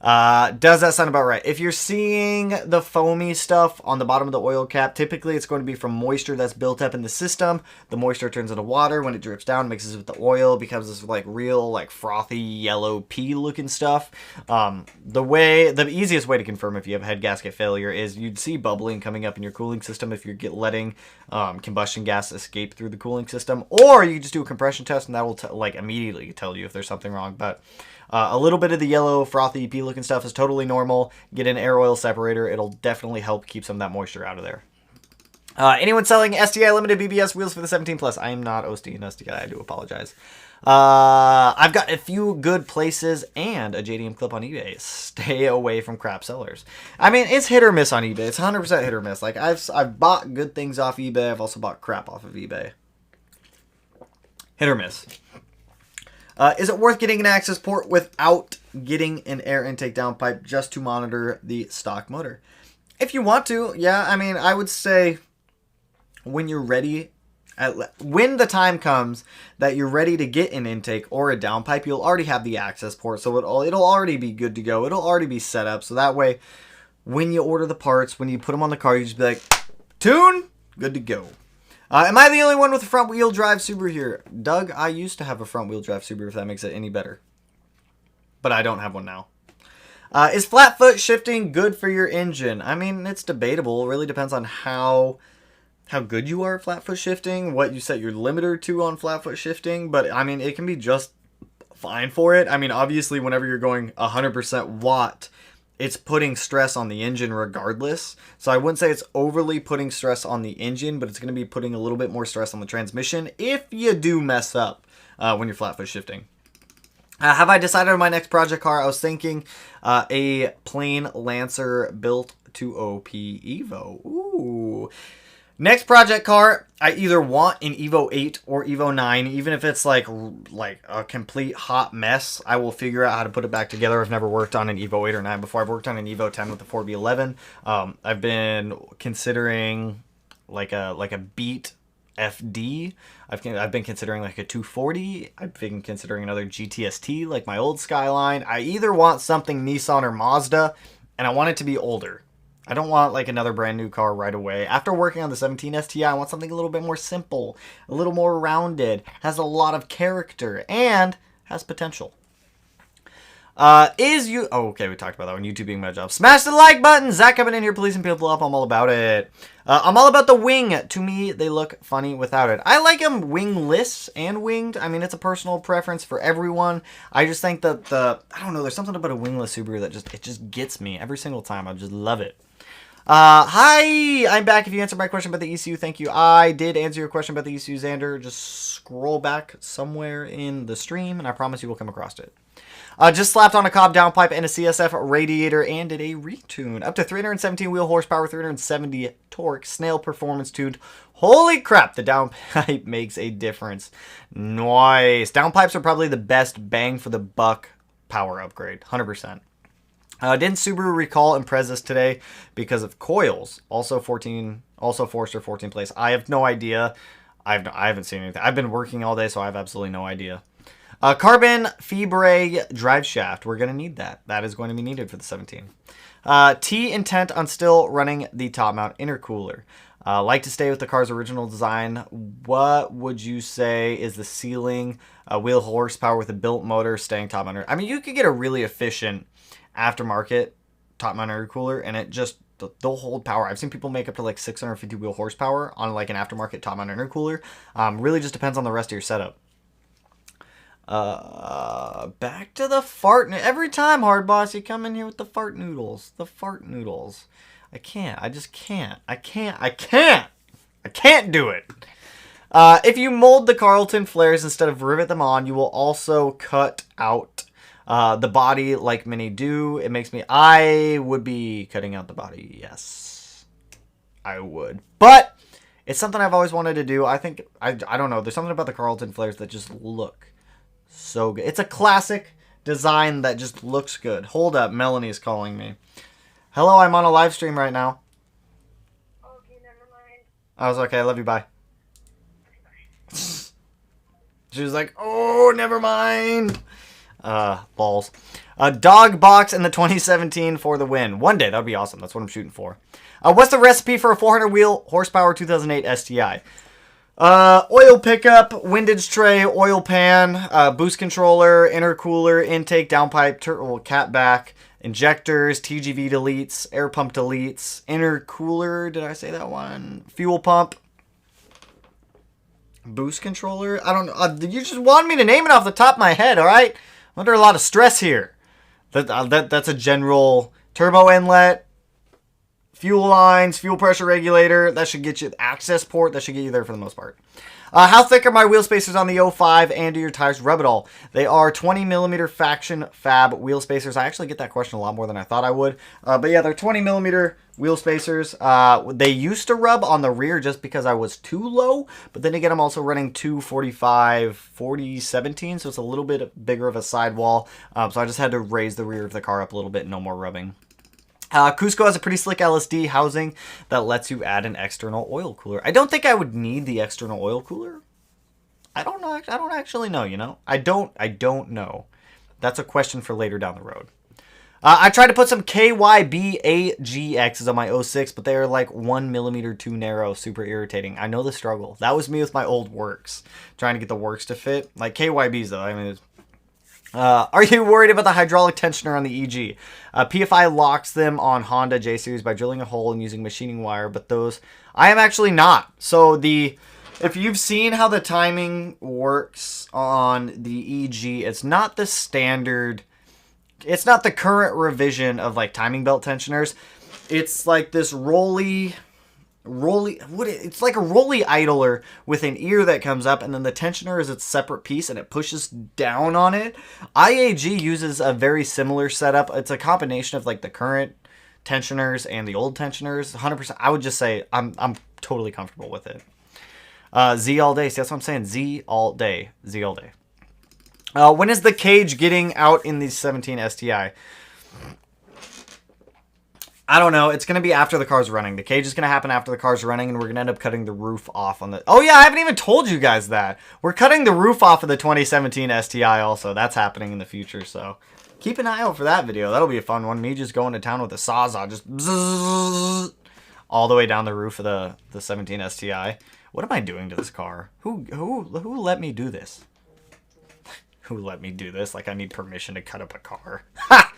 Does that sound about right? If you're seeing the foamy stuff on the bottom of the oil cap, typically it's going to be from moisture that's built up in the system. The moisture turns into water. When it drips down, mixes with the oil, becomes this like real like frothy yellow pea looking stuff. The easiest way to confirm if you have head gasket failure is you'd see bubbling coming up in your cooling system if you're letting combustion gas escape through the cooling system, or you just do a compression test and that will like immediately tell you if there's something wrong. But a little bit of the yellow, frothy, pea-looking stuff is totally normal. Get an air oil separator. It'll definitely help keep some of that moisture out of there. Anyone selling STI limited BBS wheels for the 17 Plus? I am not Osteen STI. I do apologize. I've got a few good places and a JDM clip on eBay. Stay away from crap sellers. I mean, it's hit or miss on eBay. It's 100% hit or miss. Like, I've bought good things off eBay. I've also bought crap off of eBay. Hit or miss. Is it worth getting an access port without getting an air intake downpipe just to monitor the stock motor? If you want to, yeah. I mean, I would say when you're ready, when the time comes that you're ready to get an intake or a downpipe, you'll already have the access port, so it'll already be good to go. It'll already be set up, so that way, when you order the parts, when you put them on the car, you just be like, tune, good to go. Am I the only one with a front-wheel drive Subaru here? Doug, I used to have a front-wheel drive Subaru, if that makes it any better. But I don't have one now. Is flat foot shifting good for your engine? I mean, it's debatable. It really depends on how good you are at flat foot shifting, what you set your limiter to on flat foot shifting. But, I mean, it can be just fine for it. I mean, obviously, whenever you're going 100% watt, it's putting stress on the engine regardless. So I wouldn't say it's overly putting stress on the engine, but it's going to be putting a little bit more stress on the transmission if you do mess up when you're flat foot shifting. Have I decided on my next project car? I was thinking a plain Lancer built to OP Evo. Ooh. Next project car, I either want an Evo 8 or Evo 9. Even if it's like a complete hot mess, I will figure out how to put it back together. I've never worked on an Evo 8 or 9 before. I've worked on an Evo 10 with the 4B11. I've been considering like a Beat FD. I've been considering like a 240. I've been considering another GTST like my old Skyline. I either want something Nissan or Mazda, and I want it to be older. I don't want like another brand new car right away. After working on the 17 STI, I want something a little bit more simple, a little more rounded, has a lot of character, and has potential. Okay, we talked about that one. YouTube being my job. Smash the like button. Zach coming in here, policing people up. I'm all about it. I'm all about the wing. To me, they look funny without it. I like them wingless and winged. I mean, it's a personal preference for everyone. I just think that I don't know, there's something about a wingless Subaru that just gets me every single time. I just love it. Hi, I'm back. If you answered my question about the ECU, thank you. I did answer your question about the ECU, Xander. Just scroll back somewhere in the stream, and I promise you will come across it. Just slapped on a Cobb downpipe and a CSF radiator and did a retune. Up to 317 wheel horsepower, 370 torque, snail performance tuned. Holy crap, the downpipe makes a difference. Nice. Downpipes are probably the best bang for the buck power upgrade, 100%. Didn't Subaru recall Imprezas today because of coils? Also Forester 14 place. I have no idea. I haven't seen anything. I've been working all day, so I have absolutely no idea. Carbon fibre drive shaft. We're going to need that. That is going to be needed for the 17. T intent on still running the top mount intercooler. Like to stay with the car's original design. What would you say is the ceiling wheel horsepower with a built motor staying top mount? I mean, you could get a really efficient aftermarket top mount intercooler and it just they'll hold power. I've seen people make up to like 650 wheel horsepower on like an aftermarket top mount intercooler. Really just depends on the rest of your setup. Back to the fart. Every time, Hard Boss, you come in here with the fart noodles. The fart noodles. I can't. I just can't. I can't do it. If you mold the Carlton flares instead of rivet them on, you will also cut out the body like many do. I would be cutting out the body. Yes, I would. But it's something I've always wanted to do. I think, I don't know. There's something about the Carlton flares that just look So good. It's a classic design that just looks good. Hold up, Melanie's calling me. Hello, I'm on a live stream right now. Okay, never mind. I was okay, I love you, bye. She was like, oh, never mind. Balls. Dog box in the 2017 for the win. One day, that would be awesome. That's what I'm shooting for. What's the recipe for a 400 wheel horsepower 2008 STI? Oil pickup, windage tray, oil pan, boost controller, intercooler, intake, downpipe, catback, injectors, TGV deletes, air pump deletes, intercooler, did I say that one? Fuel pump, boost controller. I don't know. You just wanted me to name it off the top of my head, all right? I'm under a lot of stress here. That's a general turbo inlet, fuel lines, fuel pressure regulator. That should get you access port. That should get you there for the most part. How thick are my wheel spacers on the 05 and do your tires rub it all? They are 20 millimeter Faction Fab wheel spacers. I actually get that question a lot more than I thought I would. But yeah, they're 20 millimeter wheel spacers. They used to rub on the rear just because I was too low. But then again, I'm also running 245 4017. So it's a little bit bigger of a sidewall. So I just had to raise the rear of the car up a little bit. No more rubbing. Cusco has a pretty slick LSD housing that lets you add an external oil cooler. I don't think I would need the external oil cooler. I don't know. I don't actually know, you know. I don't know. That's a question for later down the road. I tried to put some KYB-AGXs on my 06, but they are like 1 millimeter too narrow, super irritating. I know the struggle. That was me with my old works, trying to get the works to fit. Like KYBs though, I mean, are you worried about the hydraulic tensioner on the EG? PFI locks them on Honda J-Series by drilling a hole and using machining wire, but those I am actually not. So if you've seen how the timing works on the EG, it's not the standard, it's not the current revision of like timing belt tensioners. It's like this it's like a rolly idler with an ear that comes up, and then the tensioner is its separate piece and it pushes down on it. IAG uses a very similar setup. It's a combination of like the current tensioners and the old tensioners. 100%. I would just say I'm totally comfortable with it. Z all day. See, that's what I'm saying. Z all day. Z all day. When is the cage getting out in the 17 STI? I don't know. It's going to be after the car's running. The cage is going to happen after the car's running, and we're going to end up cutting the roof off on the... Oh, yeah, I haven't even told you guys that. We're cutting the roof off of the 2017 STI also. That's happening in the future, so keep an eye out for that video. That'll be a fun one. Me just going to town with a Sawzall, just bzzz, all the way down the roof of the 17 STI. What am I doing to this car? Who let me do this? Who let me do this? Like I need permission to cut up a car. Ha!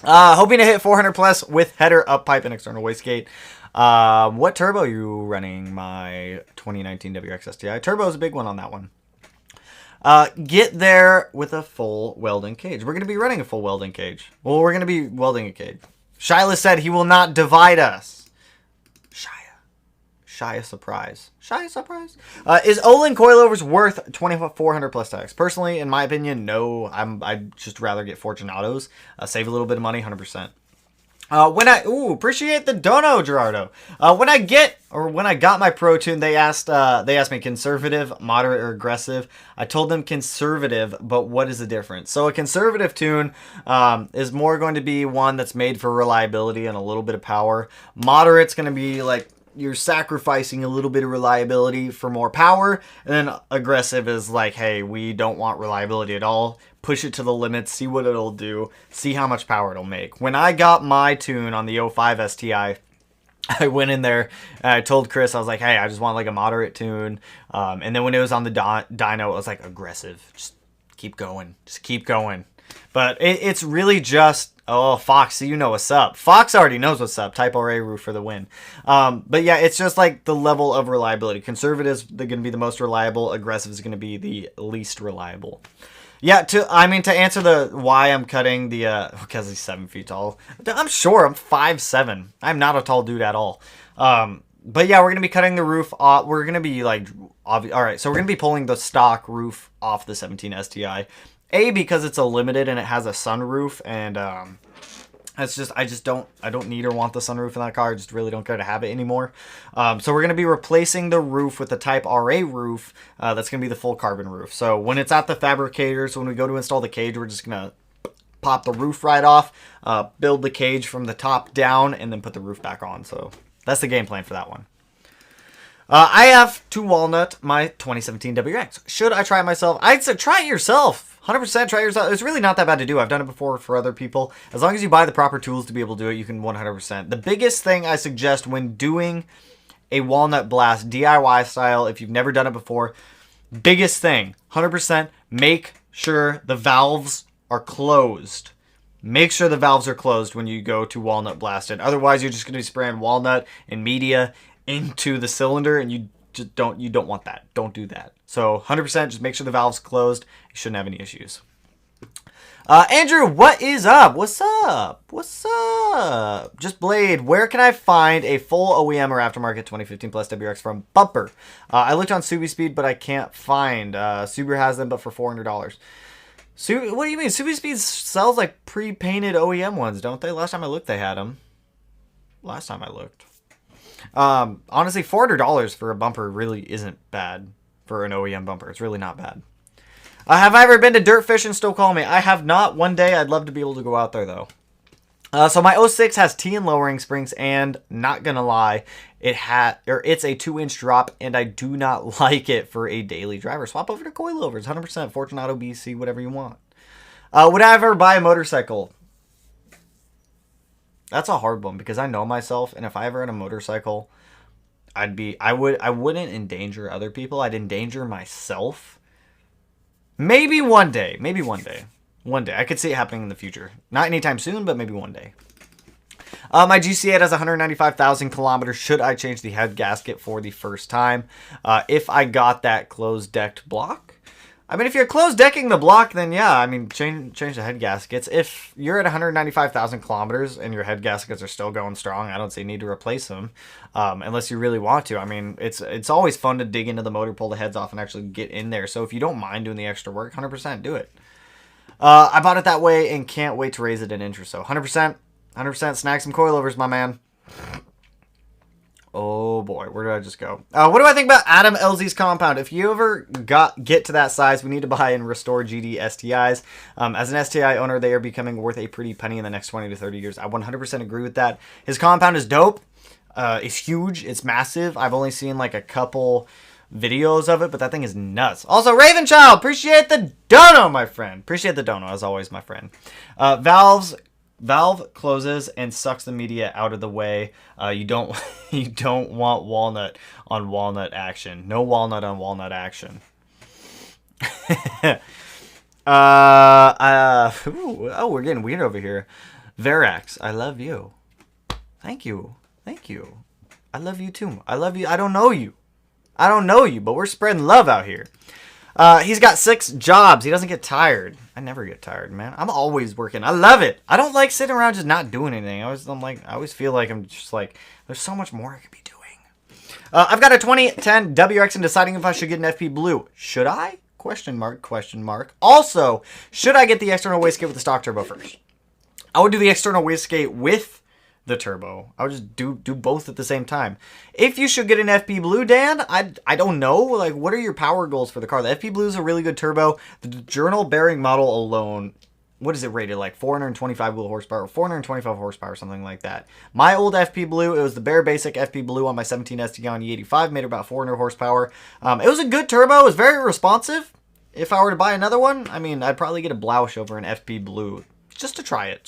Hoping to hit 400 plus with header, up pipe, and external wastegate. What turbo are you running? My 2019 WX STI. Turbo is a big one on that one. Get there with a full welding cage. We're going to be running a full welding cage. Well, we're going to be welding a cage. Shyla said he will not divide us. Shia surprise. Shia surprise? Is Olin coilovers worth 2,400 plus tax? Personally, in my opinion, no. I'd just rather get Fortunatos. Save a little bit of money, 100%. Appreciate the dono, Gerardo. When I got my Pro Tune, they asked me conservative, moderate, or aggressive. I told them conservative, but what is the difference? So a conservative tune is more going to be one that's made for reliability and a little bit of power. Moderate's going to be like you're sacrificing a little bit of reliability for more power, and then aggressive is like, hey, we don't want reliability at all. Push it to the limits, see what it'll do, see how much power it'll make. When I got my tune on the 05 STI, I went in there and I told Chris, I was like, hey, I just want like a moderate tune. And then when it was on the dyno, it was like aggressive. Just keep going. Just keep going. But it's really just, oh, Fox, so you know what's up. Fox already knows what's up. Type RA roof for the win. But yeah, it's just like the level of reliability. Conservatives, they're going to be the most reliable. Aggressive is going to be the least reliable. Yeah, to answer the why I'm cutting the, because he's 7 feet tall. I'm sure I'm 5'7". I'm not a tall dude at all. But yeah, we're going to be cutting the roof off. We're going to be like, all right, so we're going to be pulling the stock roof off the 17 STI. A, because it's a limited and it has a sunroof, and That's just, I don't need or want the sunroof in that car. I just really don't care to have it anymore. So we're going to be replacing the roof with the Type RA roof. That's going to be the full carbon roof. So when it's at the fabricator, so when we go to install the cage, we're just going to pop the roof right off, build the cage from the top down, and then put the roof back on. So that's the game plan for that one. I have to walnut my 2017 WX. Should I try it myself? I'd say try it yourself. 100% try it yourself. It's really not that bad to do. I've done it before for other people. As long as you buy the proper tools to be able to do it, you can 100%. The biggest thing I suggest when doing a walnut blast DIY style, if you've never done it before, biggest thing, 100%, make sure the valves are closed. Make sure the valves are closed when you go to walnut blast it. Otherwise, you're just going to be spraying walnut and media into the cylinder, and you just don't want that. Don't do that. So 100% just make sure the valve's closed. You shouldn't have any issues. Andrew, what is up? What's up? What's up? Just Blade, where can I find a full OEM or aftermarket 2015 plus WRX from Bumper? I looked on SubiSpeed, but I can't find. Subaru has them, but for $400. What do you mean? SubiSpeed sells like pre-painted OEM ones, don't they? Last time I looked, they had them. Last time I looked. Honestly, $400 for a bumper really isn't bad for an OEM bumper. It's really not bad. Have I ever been to Dirt Fish and still call me? I have not. One day I'd love to be able to go out there though. So my 06 has T and lowering springs, and not gonna lie, it's a 2-inch drop, and I do not like it for a daily driver. Swap over to coilovers, 100% Fortunato BC, whatever you want. Would I ever buy a motorcycle? That's a hard one because I know myself, and if I ever had a motorcycle, I wouldn't endanger other people. I'd endanger myself. Maybe one day. Maybe one day. One day. I could see it happening in the future. Not anytime soon, but maybe one day. My GC8 has 195,000 kilometers. Should I change the head gasket for the first time? If I got that closed-decked block? I mean, if you're closed-decking the block, then yeah, I mean, change the head gaskets. If you're at 195,000 kilometers and your head gaskets are still going strong, I don't see a need to replace them, unless you really want to. I mean, it's always fun to dig into the motor, pull the heads off, and actually get in there. So if you don't mind doing the extra work, 100% do it. I bought it that way and can't wait to raise it an inch or so. 100%, snag some coilovers, my man. Oh boy, where did I just go? What do I think about Adam LZ's compound? If you ever get to that size, we need to buy and restore GD STIs. As an STI owner, they are becoming worth a pretty penny in the next 20 to 30 years. I 100% agree with that. His compound is dope. It's huge. It's massive. I've only seen like a couple videos of it, but that thing is nuts. Also, Ravenchild, appreciate the dono, my friend. Appreciate the dono, as always, my friend. Valve closes and sucks the media out of the way. You don't want walnut on walnut action. No walnut on walnut action. Oh, we're getting weird over here. Verax, I love you. Thank you. I love you too. I love you. I don't know you, but we're spreading love out here. He's got 6 jobs. He doesn't get tired. I never get tired, man. I'm always working. I love it. I don't like sitting around just not doing anything. I always feel like I'm just like, there's so much more I could be doing. I've got a 2010 WX and deciding if I should get an FP Blue. Should I? Question mark. Also, should I get the external wastegate with the stock turbo first? I would do the external wastegate with the turbo. I would just do both at the same time. If you should get an FP Blue, Dan, I don't know. Like, what are your power goals for the car? The FP Blue is a really good turbo. The journal bearing model alone, what is it rated? Like 425 wheel horsepower, 425 horsepower, something like that. My old FP Blue, it was the bare basic FP Blue on my 17 ST on E85, made about 400 horsepower. It was a good turbo. It was very responsive. If I were to buy another one, I mean, I'd probably get a Blausch over an FP Blue just to try it.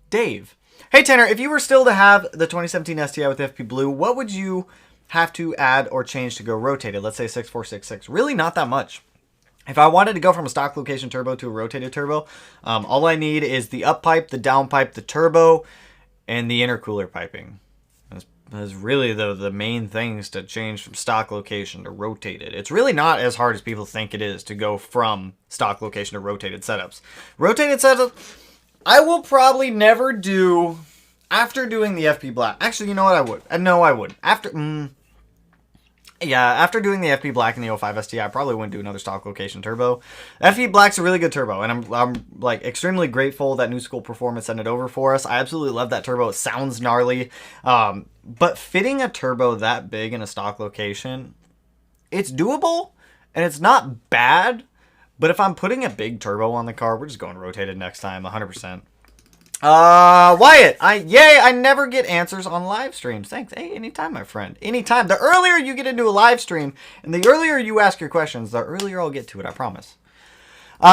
Dave. Hey, Tanner, if you were still to have the 2017 STI with FP Blue, what would you have to add or change to go rotated? Let's say 6466. Really not that much. If I wanted to go from a stock location turbo to a rotated turbo, all I need is the up pipe, the down pipe, the turbo, and the intercooler piping. That's really the main things to change from stock location to rotated. It's really not as hard as people think it is to go from stock location to rotated setups. Rotated setups, I will probably never do after doing the FP Black. Actually, you know what? I would. No, I wouldn't. After, Yeah, after doing the FP Black and the 05 ST, I probably wouldn't do another stock location turbo. FP Black's a really good turbo, and I'm like extremely grateful that New School Performance sent it over for us. I absolutely love that turbo. It sounds gnarly, but fitting a turbo that big in a stock location, it's doable, and it's not bad. But if I'm putting a big turbo on the car, we're just going rotated next time, 100%. Wyatt, I never get answers on live streams. Thanks. Hey, anytime, my friend. Anytime. The earlier you get into a live stream and the earlier you ask your questions, the earlier I'll get to it, I promise.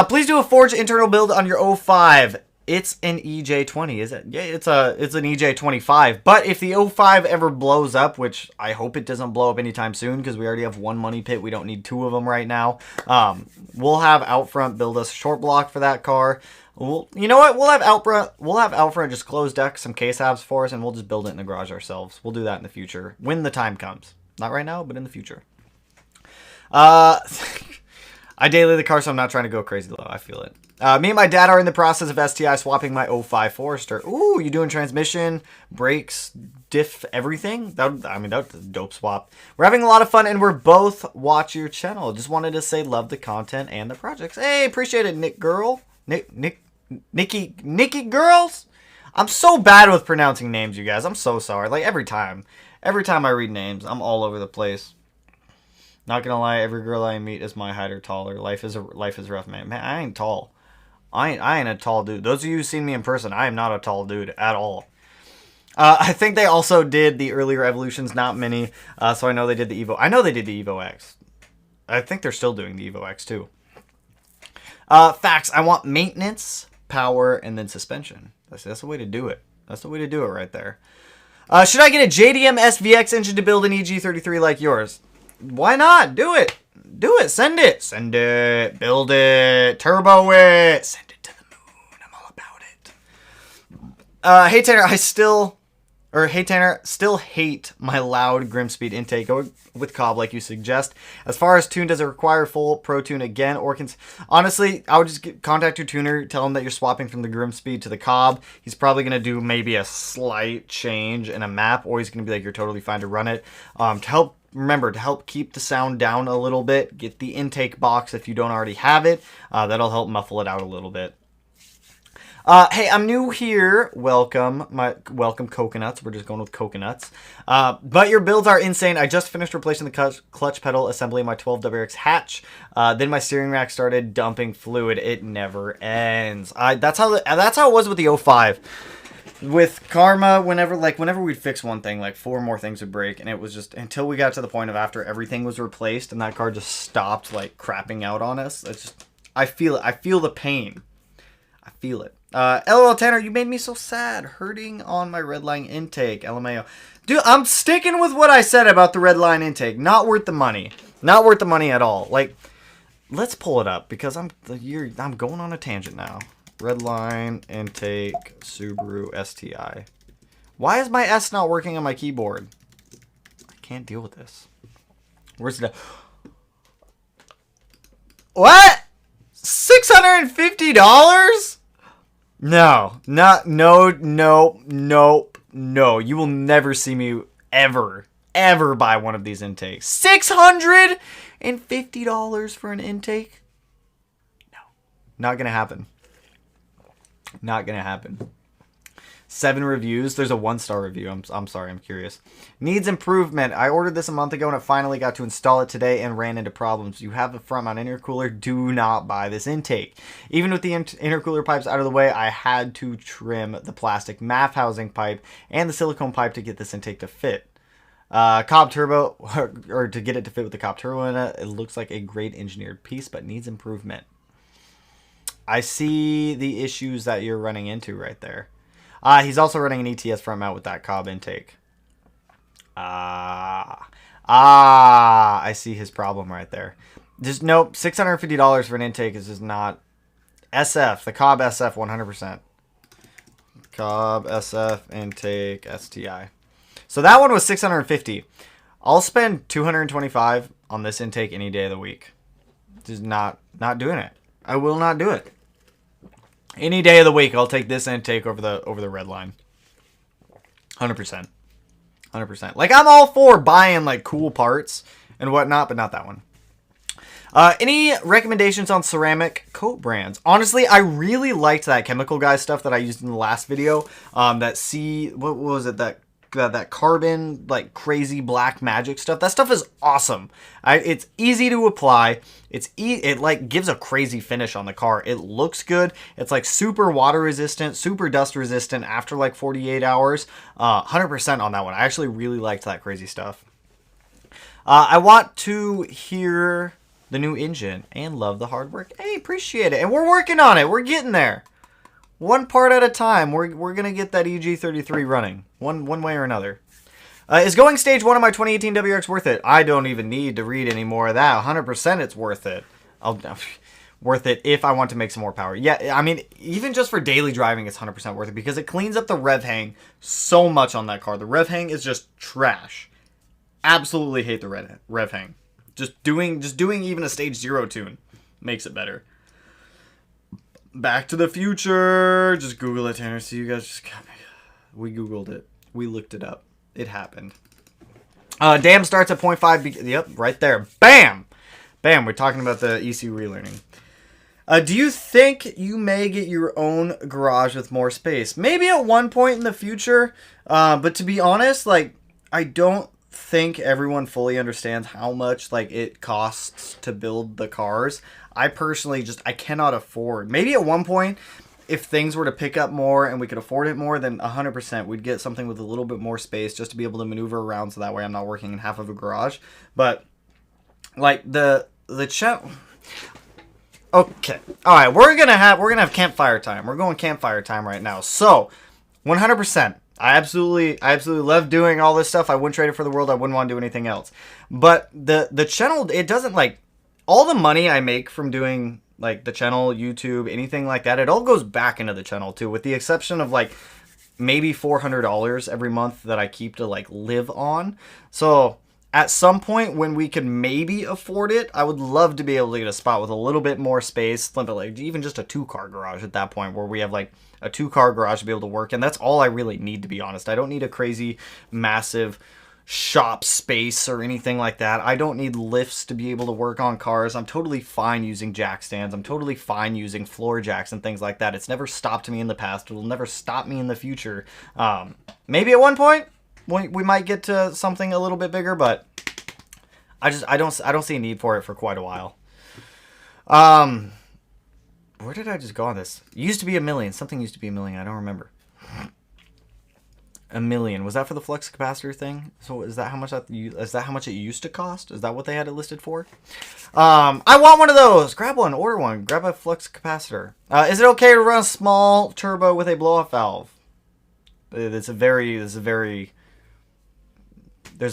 Please do a forged internal build on your 05. It's an EJ20, is it? Yeah, it's an EJ25. But if the 05 ever blows up, which I hope it doesn't blow up anytime soon because we already have one money pit. We don't need two of them right now. We'll have Outfront build us a short block for that car. You know what? We'll have Outfront just close deck some case halves for us, and we'll just build it in the garage ourselves. We'll do that in the future when the time comes. Not right now, but in the future. I daily the car, so I'm not trying to go crazy though. I feel it. Me and my dad are in the process of STI swapping my 05 Forester. Ooh, you doing transmission, brakes, diff, everything? That's a dope swap. We're having a lot of fun, and we're both watch your channel. Just wanted to say love the content and the projects. Hey, appreciate it, Nikki girls. I'm so bad with pronouncing names, you guys. I'm so sorry. Like every time I read names, I'm all over the place. Not gonna lie, every girl I meet is my height or taller. Life is rough, man. Man, I ain't tall. I ain't a tall dude. Those of you who've seen me in person, I am not a tall dude at all. I think they also did the earlier evolutions, not many. So I know they did the Evo. I know they did the Evo X. I think they're still doing the Evo X too. Facts. I want maintenance, power, and then suspension. That's the way to do it. That's the way to do it right there. Should I get a JDM SVX engine to build an EG33 like yours? Why not? Do it. Do it. Send it. Send it. Build it. Turbo it. Send it to the moon. I'm all about it. Hey Tanner, still hate my loud Grimspeed intake. Go with Cobb like you suggest. As far as tune, does it require full Pro Tune again? Or honestly, I would just contact your tuner, tell him that you're swapping from the Grimspeed to the Cobb. He's probably going to do maybe a slight change in a map, or he's going to be like, you're totally fine to run it. Remember, to help keep the sound down a little bit, get the intake box if you don't already have it. That'll help muffle it out a little bit. Hey, I'm new here. Welcome coconuts. We're just going with coconuts. But your builds are insane. I just finished replacing the clutch pedal assembly in my 12WX hatch. Then my steering rack started dumping fluid. It never ends. That's how it was with the 05. With Karma, whenever we'd fix one thing, like 4 more things would break, and it was just until we got to the point of after everything was replaced and that car just stopped like crapping out on us. It's just, I feel it. I feel the pain. I feel it. LOL Tanner, you made me so sad. Hurting on my redline intake. LMAO. Dude, I'm sticking with what I said about the redline intake. Not worth the money. Not worth the money at all. Like, let's pull it up because I'm going on a tangent now. Redline intake Subaru STI. Why is my S not working on my keyboard? I can't deal with this. Where's the... What? $650? No. No. You will never see me ever buy one of these intakes. $650 for an intake? No. Not gonna happen. Not gonna happen. 7 reviews. There's a 1-star review. I'm sorry. I'm curious. Needs improvement. I ordered this a month ago and I finally got to install it today and ran into problems. You have a front mount intercooler. Do not buy this intake. Even with the intercooler pipes out of the way, I had to trim the plastic MAF housing pipe and the silicone pipe to get this intake to fit. Cobb turbo, or to get it to fit with the Cobb turbo in it. It looks like a great engineered piece, but needs improvement. I see the issues that you're running into right there. He's also running an ETS front mount with that Cobb intake. I see his problem right there. Just nope, $650 for an intake is just not... SF, the Cobb SF 100%. Cobb SF intake STI. So that one was $650. I'll spend $225 on this intake any day of the week. Just not doing it. I will not do it. Any day of the week, I'll take this intake over the red line. 100%. 100%. Like, I'm all for buying, like, cool parts and whatnot, but not that one. Any recommendations on ceramic coat brands? Honestly, I really liked that Chemical Guy stuff that I used in the last video. What was it? That carbon, like, crazy black magic stuff. That stuff is awesome. It's easy to apply. It like gives a crazy finish on the car. It looks good. It's like super water resistant, super dust resistant after like 48 hours. 100% on that one. I actually really liked that crazy stuff. I want to hear the new engine and love the hard work. Hey, appreciate it. And we're working on it. We're getting there. One part at a time. We're going to get that EG33 running. One way or another. Is going stage 1 of my 2018 WRX worth it? I don't even need to read any more of that. 100% it's worth it. Worth it if I want to make some more power. Yeah, I mean, even just for daily driving, it's 100% worth it because it cleans up the rev hang so much on that car. The rev hang is just trash. Absolutely hate the rev hang. Just doing even a stage 0 tune makes it better. Back to the Future. Just Google it, Tanner. So you guys just got me. We Googled it. We looked it up. It happened. Dam starts at 0.5. Yep, right there. Bam! Bam, we're talking about the ECU relearning. Do you think you may get your own garage with more space? Maybe at one point in the future. But to be honest, like, I don't think everyone fully understands how much like it costs to build the cars. I personally I cannot afford. Maybe at one point, if things were to pick up more and we could afford it more, then 100% we'd get something with a little bit more space just to be able to maneuver around, so that way I'm not working in half of a garage. But like the okay, all right, we're gonna have campfire time. We're going campfire time right now. So 100%. I absolutely love doing all this stuff. I wouldn't trade it for the world. I wouldn't want to do anything else. But the channel, it doesn't like, all the money I make from doing like the channel, YouTube, anything like that, it all goes back into the channel too, with the exception of like maybe $400 every month that I keep to like live on. So at some point when we can maybe afford it, I would love to be able to get a spot with a little bit more space, like even just a 2-car garage at that point, where we have like a 2-car garage to be able to work in. That's all I really need, to be honest. I don't need a crazy, massive shop space or anything like that. I don't need lifts to be able to work on cars. I'm totally fine using jack stands. I'm totally fine using floor jacks and things like that. It's never stopped me in the past. It'll never stop me in the future. Maybe at one point we might get to something a little bit bigger, but I don't see a need for it for quite a while. Where did I just go on this? It used to be $1 million. Something used to be $1 million. I don't remember. $1 million. Was that for the flux capacitor thing? So is that how much it used to cost? Is that what they had it listed for? I want one of those. Grab one. Order one. Grab a flux capacitor. Is it okay to run a small turbo with a blow-off valve? There's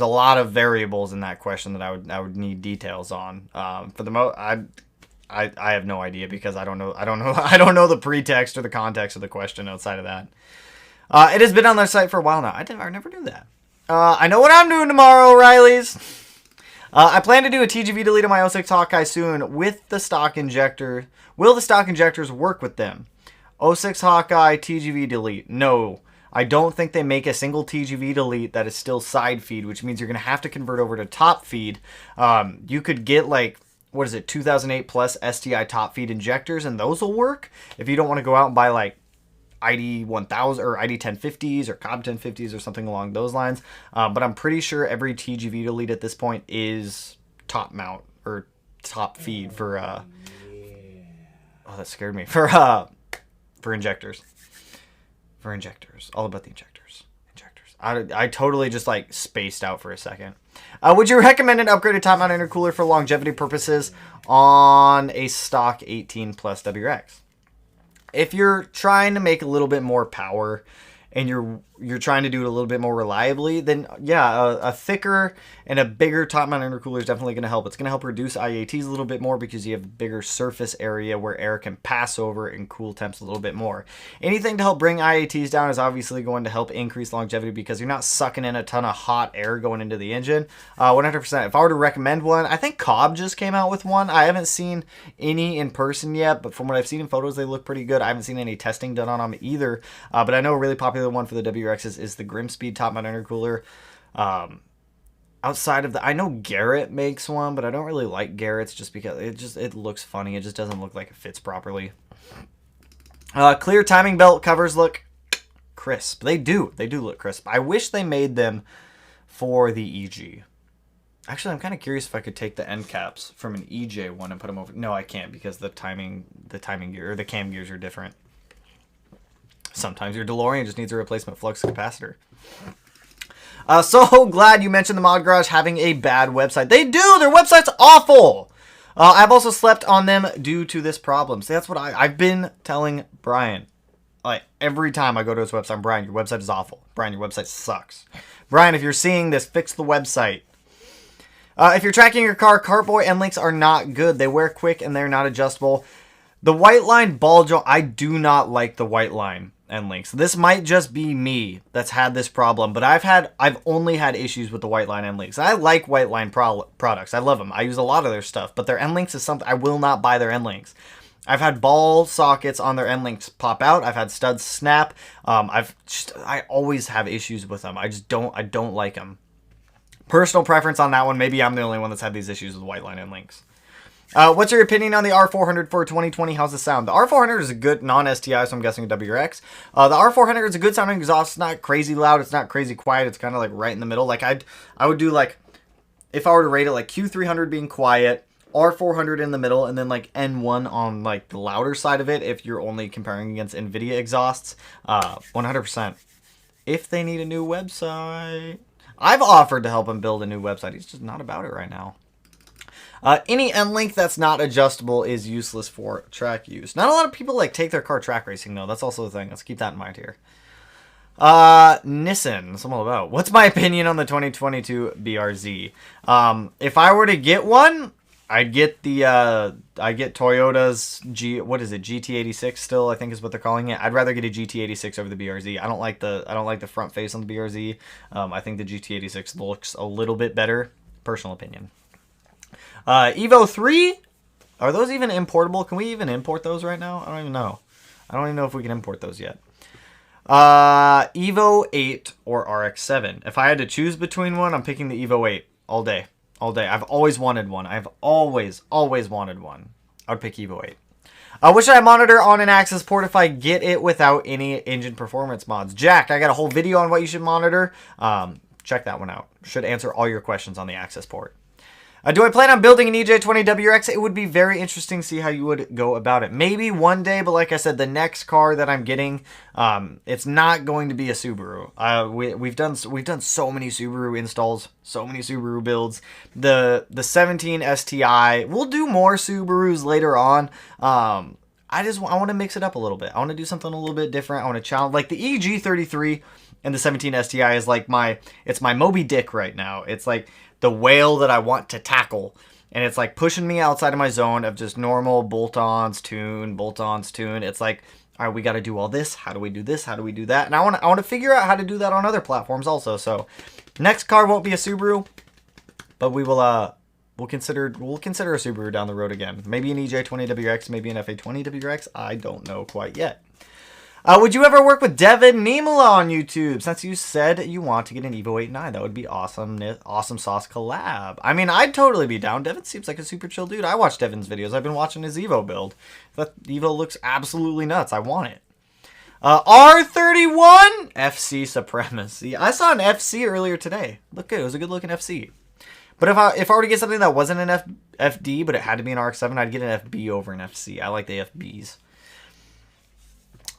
a lot of variables in that question that I would need details on. For the most, I have no idea, because I don't know the pretext or the context of the question outside of that. It has been on their site for a while now. I never knew that. I know what I'm doing tomorrow, Riley's. I plan to do a TGV delete on my 06 Hawkeye soon with the stock injector. Will the stock injectors work with them? 06 Hawkeye TGV delete. No. I don't think they make a single TGV delete that is still side feed, which means you're going to have to convert over to top feed. You could get like, 2008 plus STI top feed injectors, and those will work if you don't want to go out and buy like ID 1000 or ID 1050s or Cobb 1050s or something along those lines. But I'm pretty sure every TGV delete at this point is top mount or top feed for oh, that scared me, for injectors. For injectors. All about the injectors. I totally just like spaced out for a second. Would you recommend an upgraded top mount intercooler for longevity purposes on a stock 18 plus WRX? If you're trying to make a little bit more power and you're trying to do it a little bit more reliably, then yeah, a thicker and a bigger top mount intercooler is definitely going to help. It's going to help reduce IATs a little bit more because you have a bigger surface area where air can pass over and cool temps a little bit more. Anything to help bring IATs down is obviously going to help increase longevity because you're not sucking in a ton of hot air going into the engine. 100%. If I were to recommend one, I think Cobb just came out with one. I haven't seen any in person yet, but from what I've seen in photos, they look pretty good. I haven't seen any testing done on them either, but I know a really popular one for the WRX is the Grimspeed top mount intercooler. outside of the, I know Garrett makes one, but I don't really like Garrett's just because it looks funny. It just doesn't look like it fits properly. Clear timing belt covers look crisp. They do look crisp. I wish they made them for the EG. Actually, I'm kind of curious if I could take the end caps from an EJ one and put them over. No, I can't because the timing gear or the cam gears are different. Sometimes your DeLorean just needs a replacement flux capacitor. So glad you mentioned the Mod Garage having a bad website. They do. Their website's awful. I've also slept on them due to this problem. See, that's what I've been telling Brian. Like, every time I go to his website, Brian, your website is awful. Brian, your website sucks. Brian, if you're seeing this, fix the website. If you're tracking your car, Cartboy end links are not good. They wear quick and they're not adjustable. The white line ball joint, I do not like the white line end links. This might just be me that's had this problem, but I've only had issues with the white line end links. I like white line products. I love them. I use a lot of their stuff, but their end links is something I will not buy their end links. I've had ball sockets on their end links pop out. I've had studs snap. I always have issues with them. I don't like them. Personal preference on that one. Maybe I'm the only one that's had these issues with white line end links. What's your opinion on the R400 for 2020? How's it sound? The R400 is a good non-STI, so I'm guessing a WRX. The R400 is a good sounding exhaust. It's not crazy loud. It's not crazy quiet. It's kind of like right in the middle. Like I would do like, if I were to rate it, like Q300 being quiet, R400 in the middle, and then like N1 on like the louder side of it if you're only comparing against NVIDIA exhausts. 100%. If they need a new website. I've offered to help him build a new website. He's just not about it right now. Any end link that's not adjustable is useless for track use. Not a lot of people like take their car track racing though. That's also a thing. Let's keep that in mind here. Nissan. That's what I'm all about. What's my opinion on the 2022 BRZ? If I were to get one, I'd get the I get Toyota's GT86 still, I think is what they're calling it. I'd rather get a GT86 over the BRZ. I don't like the front face on the BRZ. I think the GT86 looks a little bit better. Personal opinion. Evo 3? Are those even importable? Can we even import those right now? I don't even know. I don't even know if we can import those yet. Evo 8 or RX-7. If I had to choose between one, I'm picking the Evo 8 all day. All day. I've always wanted one. I've always wanted one. I would pick Evo 8. What should I monitor on an access port if I get it without any engine performance mods? Jack, I got a whole video on what you should monitor. Check that one out. Should answer all your questions on the access port. Do I plan on building an EJ20WRX? It would be very interesting to see how you would go about it. Maybe one day, but like I said, the next car that I'm getting, it's not going to be a Subaru. We've done so many Subaru installs, so many Subaru builds. The 17 STI. We'll do more Subarus later on. I want to mix it up a little bit. I want to do something a little bit different. I want to challenge, like the EG33 and the 17 STI is like it's my Moby Dick right now. It's like the whale that I want to tackle. And it's like pushing me outside of my zone of just normal bolt-ons, tune. It's like, all right, we got to do all this. How do we do this? How do we do that? And I want to figure out how to do that on other platforms also. So next car won't be a Subaru, but we'll consider a Subaru down the road again. Maybe an EJ20WRX, maybe an FA20WRX. I don't know quite yet. Would you ever work with Devin Niemela on YouTube? Since you said you want to get an Evo 8.9, that would be awesome. Awesome sauce collab. I mean, I'd totally be down. Devin seems like a super chill dude. I watch Devin's videos. I've been watching his Evo build. That Evo looks absolutely nuts. I want it. R31 FC Supremacy. I saw an FC earlier today. Look good. It was a good looking FC. But if I were to get something that wasn't an FD, but it had to be an RX-7, I'd get an FB over an FC. I like the FBs.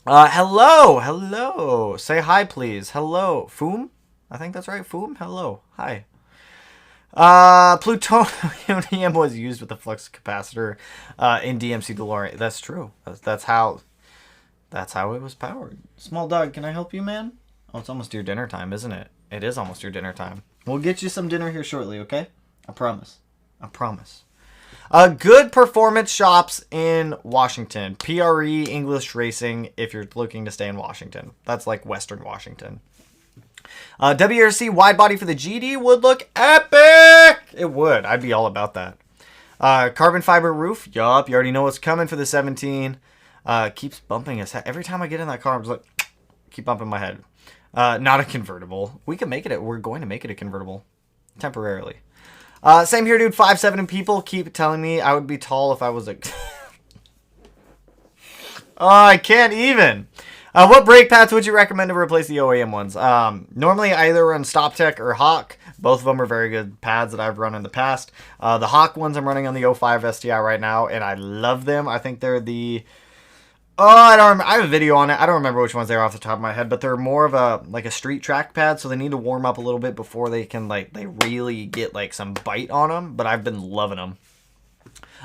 Hello. Say hi, please. Hello. Foom? I think that's right. Foom? Hello. Hi. Plutonium was used with the flux capacitor in DMC DeLorean. That's true. That's how it was powered. Small dog, can I help you, man? Oh, it's almost your dinner time, isn't it? It is almost your dinner time. We'll get you some dinner here shortly, okay? I promise. Good performance shops in Washington. PRE English Racing if you're looking to stay in Washington. That's like Western Washington. WRC wide body for the GD would look epic. It would. I'd be all about that. Carbon fiber roof. Yup. You already know what's coming for the 17. Keeps bumping his head. Every time I get in that car, I'm just like, keep bumping my head. Not a convertible. We can make it. We're going to make it a convertible. temporarily. Same here, dude. 5'7" and people keep telling me I would be tall if I was a... Oh, I can't even. What brake pads would you recommend to replace the OEM ones? Normally, I either run StopTech or Hawk. Both of them are very good pads that I've run in the past. The Hawk ones I'm running on the 05 STI right now, and I love them. I think they're the... Oh, I don't remember. I have a video on it. I don't remember which ones they are off the top of my head, but they're more of a street track pad, so they need to warm up a little bit before they can they really get some bite on them. But I've been loving them.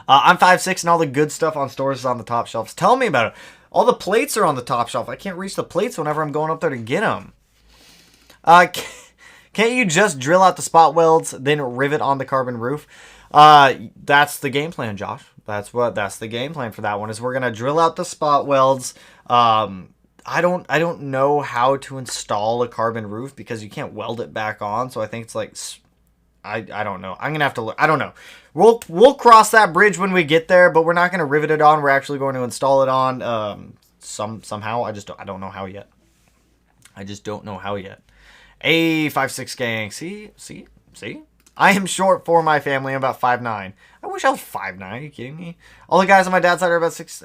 I'm 5'6", and all the good stuff on stores is on the top shelves. Tell me about it. All the plates are on the top shelf. I can't reach the plates whenever I'm going up there to get them. Can't you just drill out the spot welds, then rivet on the carbon roof? That's the game plan, Josh. That's the game plan for that one. Is we're gonna drill out the spot welds. I don't know how to install a carbon roof because you can't weld it back on. So I think it's I don't know. I'm gonna have to look. I don't know. We'll cross that bridge when we get there, but we're not gonna rivet it on. We're actually going to install it on somehow. I don't know how yet. I just don't know how yet. A 5'6" gang. See. I am short for my family. I'm about 5'9". I wish I was 5'9". Are you kidding me? All the guys on my dad's side are about 6.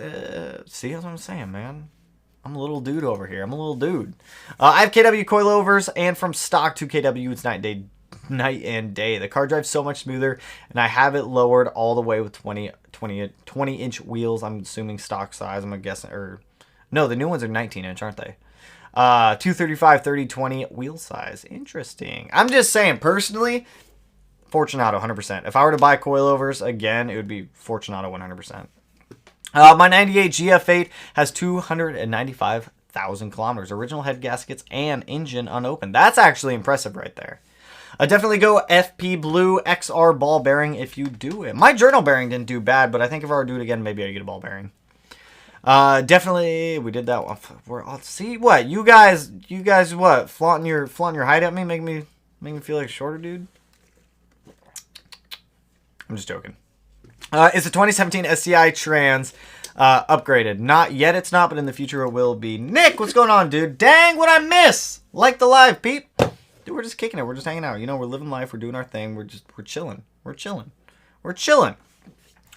See, that's what I'm saying, man. I'm a little dude over here. I'm a little dude. I have KW coilovers, and from stock to KW, it's night and day. The car drives so much smoother, and I have it lowered all the way with 20-inch wheels. I'm assuming stock size. I'm guessing, or no, the new ones are 19-inch, aren't they? 235, 30, 20 wheel size. Interesting. I'm just saying, personally, Fortunato 100%. If I were to buy coilovers again, it would be Fortunato 100%. My 98 GF8 has 295,000 kilometers. Original head gaskets and engine unopened. That's actually impressive right there. Definitely go FP Blue XR ball bearing if you do it. My journal bearing didn't do bad, but I think if I were to do it again, maybe I'd get a ball bearing. Definitely, we did that one. See what you guys what flaunting your height at me, make me feel like a shorter dude. I'm just joking. It's a 2017 STI Trans upgraded. Not yet, it's not, but in the future it will be. Nick, what's going on, dude? Dang, what I miss? Like the live, Pete. Dude, we're just kicking it. We're just hanging out. You know, we're living life. We're doing our thing. We're chilling. We're chilling.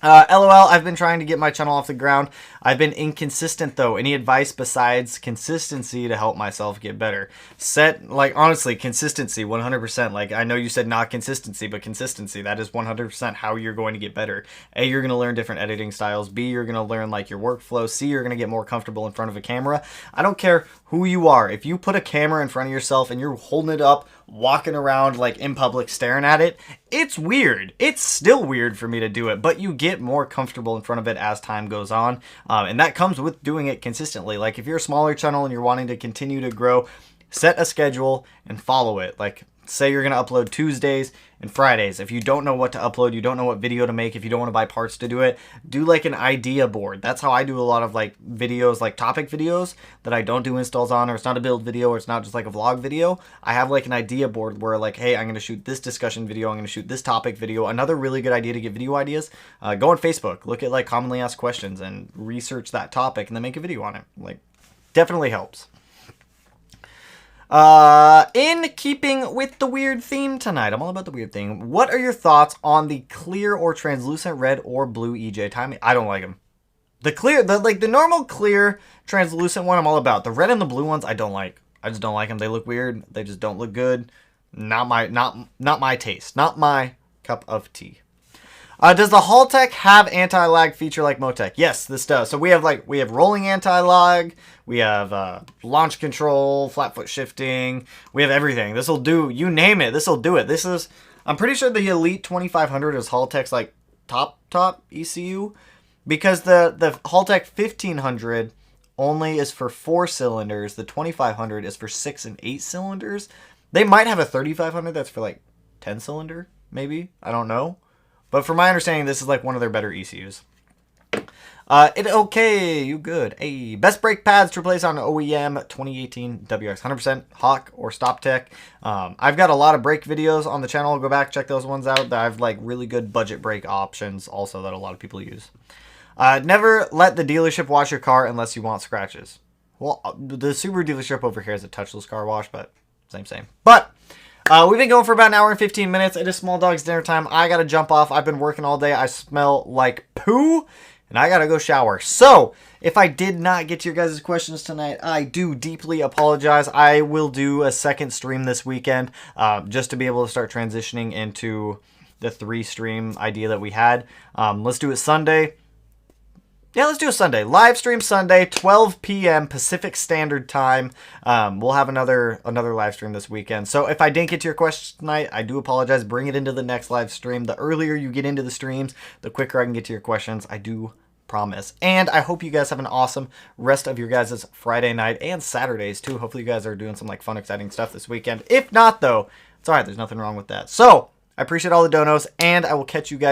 LOL, I've been trying to get my channel off the ground. I've been inconsistent, though. Any advice besides consistency to help myself get better? Honestly, consistency, 100%. I know you said not consistency, but consistency. That is 100% how you're going to get better. A, you're going to learn different editing styles. B, you're going to learn, your workflow. C, you're going to get more comfortable in front of a camera. I don't care who you are. If you put a camera in front of yourself and you're holding it up, walking around, in public, staring at it, it's weird. It's still weird for me to do it, but you get more comfortable in front of it as time goes on, and that comes with doing it consistently. If you're a smaller channel and you're wanting to continue to grow, set a schedule and follow it. Say you're going to upload Tuesdays and Fridays. If you don't know what to upload, you don't know what video to make, if you don't want to buy parts to do it, do an idea board. That's how I do a lot of videos, topic videos that I don't do installs on, or it's not a build video, or it's not just a vlog video. I have an idea board where hey, I'm going to shoot this discussion video, I'm going to shoot this topic video. Another really good idea to get video ideas, go on Facebook, look at commonly asked questions and research that topic and then make a video on it. Definitely helps. In keeping with the weird theme tonight, I'm all about the weird theme. What are your thoughts on the clear or translucent red or blue EJ timing? I don't like them. The clear, the normal clear translucent one, I'm all about. The red and the blue ones, I don't like. I just don't like them. They look weird. They just don't look good. Not my taste. Not my cup of tea. Does the Haltech have anti-lag feature like Motec? Yes, this does. So we have rolling anti-lag, we have launch control, flat foot shifting, we have everything. This will do, you name it, this will do it. I'm pretty sure the Elite 2500 is Haltech's top ECU, because the Haltech 1500 only is for 4 cylinders, the 2500 is for 6 and 8 cylinders. They might have a 3500 that's for 10 cylinder, maybe, I don't know. But from my understanding, this is one of their better ECUs. Okay, you good. Hey, best brake pads to replace on OEM 2018 WX. 100% Hawk or StopTech. I've got a lot of brake videos on the channel. Go back, check those ones out. I have really good budget brake options also that a lot of people use. Never let the dealership wash your car unless you want scratches. Well, the Subaru dealership over here is a touchless car wash, but same. But We've been going for about an hour and 15 minutes. It is Small Dog's dinner time. I got to jump off. I've been working all day. I smell like poo, and I got to go shower. So, if I did not get to your guys' questions tonight, I do deeply apologize. I will do a second stream this weekend just to be able to start transitioning into the 3-stream idea that we had. Let's do it Sunday. Yeah, let's do a Sunday. Live stream Sunday, 12 p.m. Pacific Standard Time. We'll have another live stream this weekend. So if I didn't get to your question tonight, I do apologize. Bring it into the next live stream. The earlier you get into the streams, the quicker I can get to your questions. I do promise. And I hope you guys have an awesome rest of your guys' Friday night and Saturdays too. Hopefully you guys are doing some like fun, exciting stuff this weekend. If not, though, it's all right. There's nothing wrong with that. So I appreciate all the donos, and I will catch you guys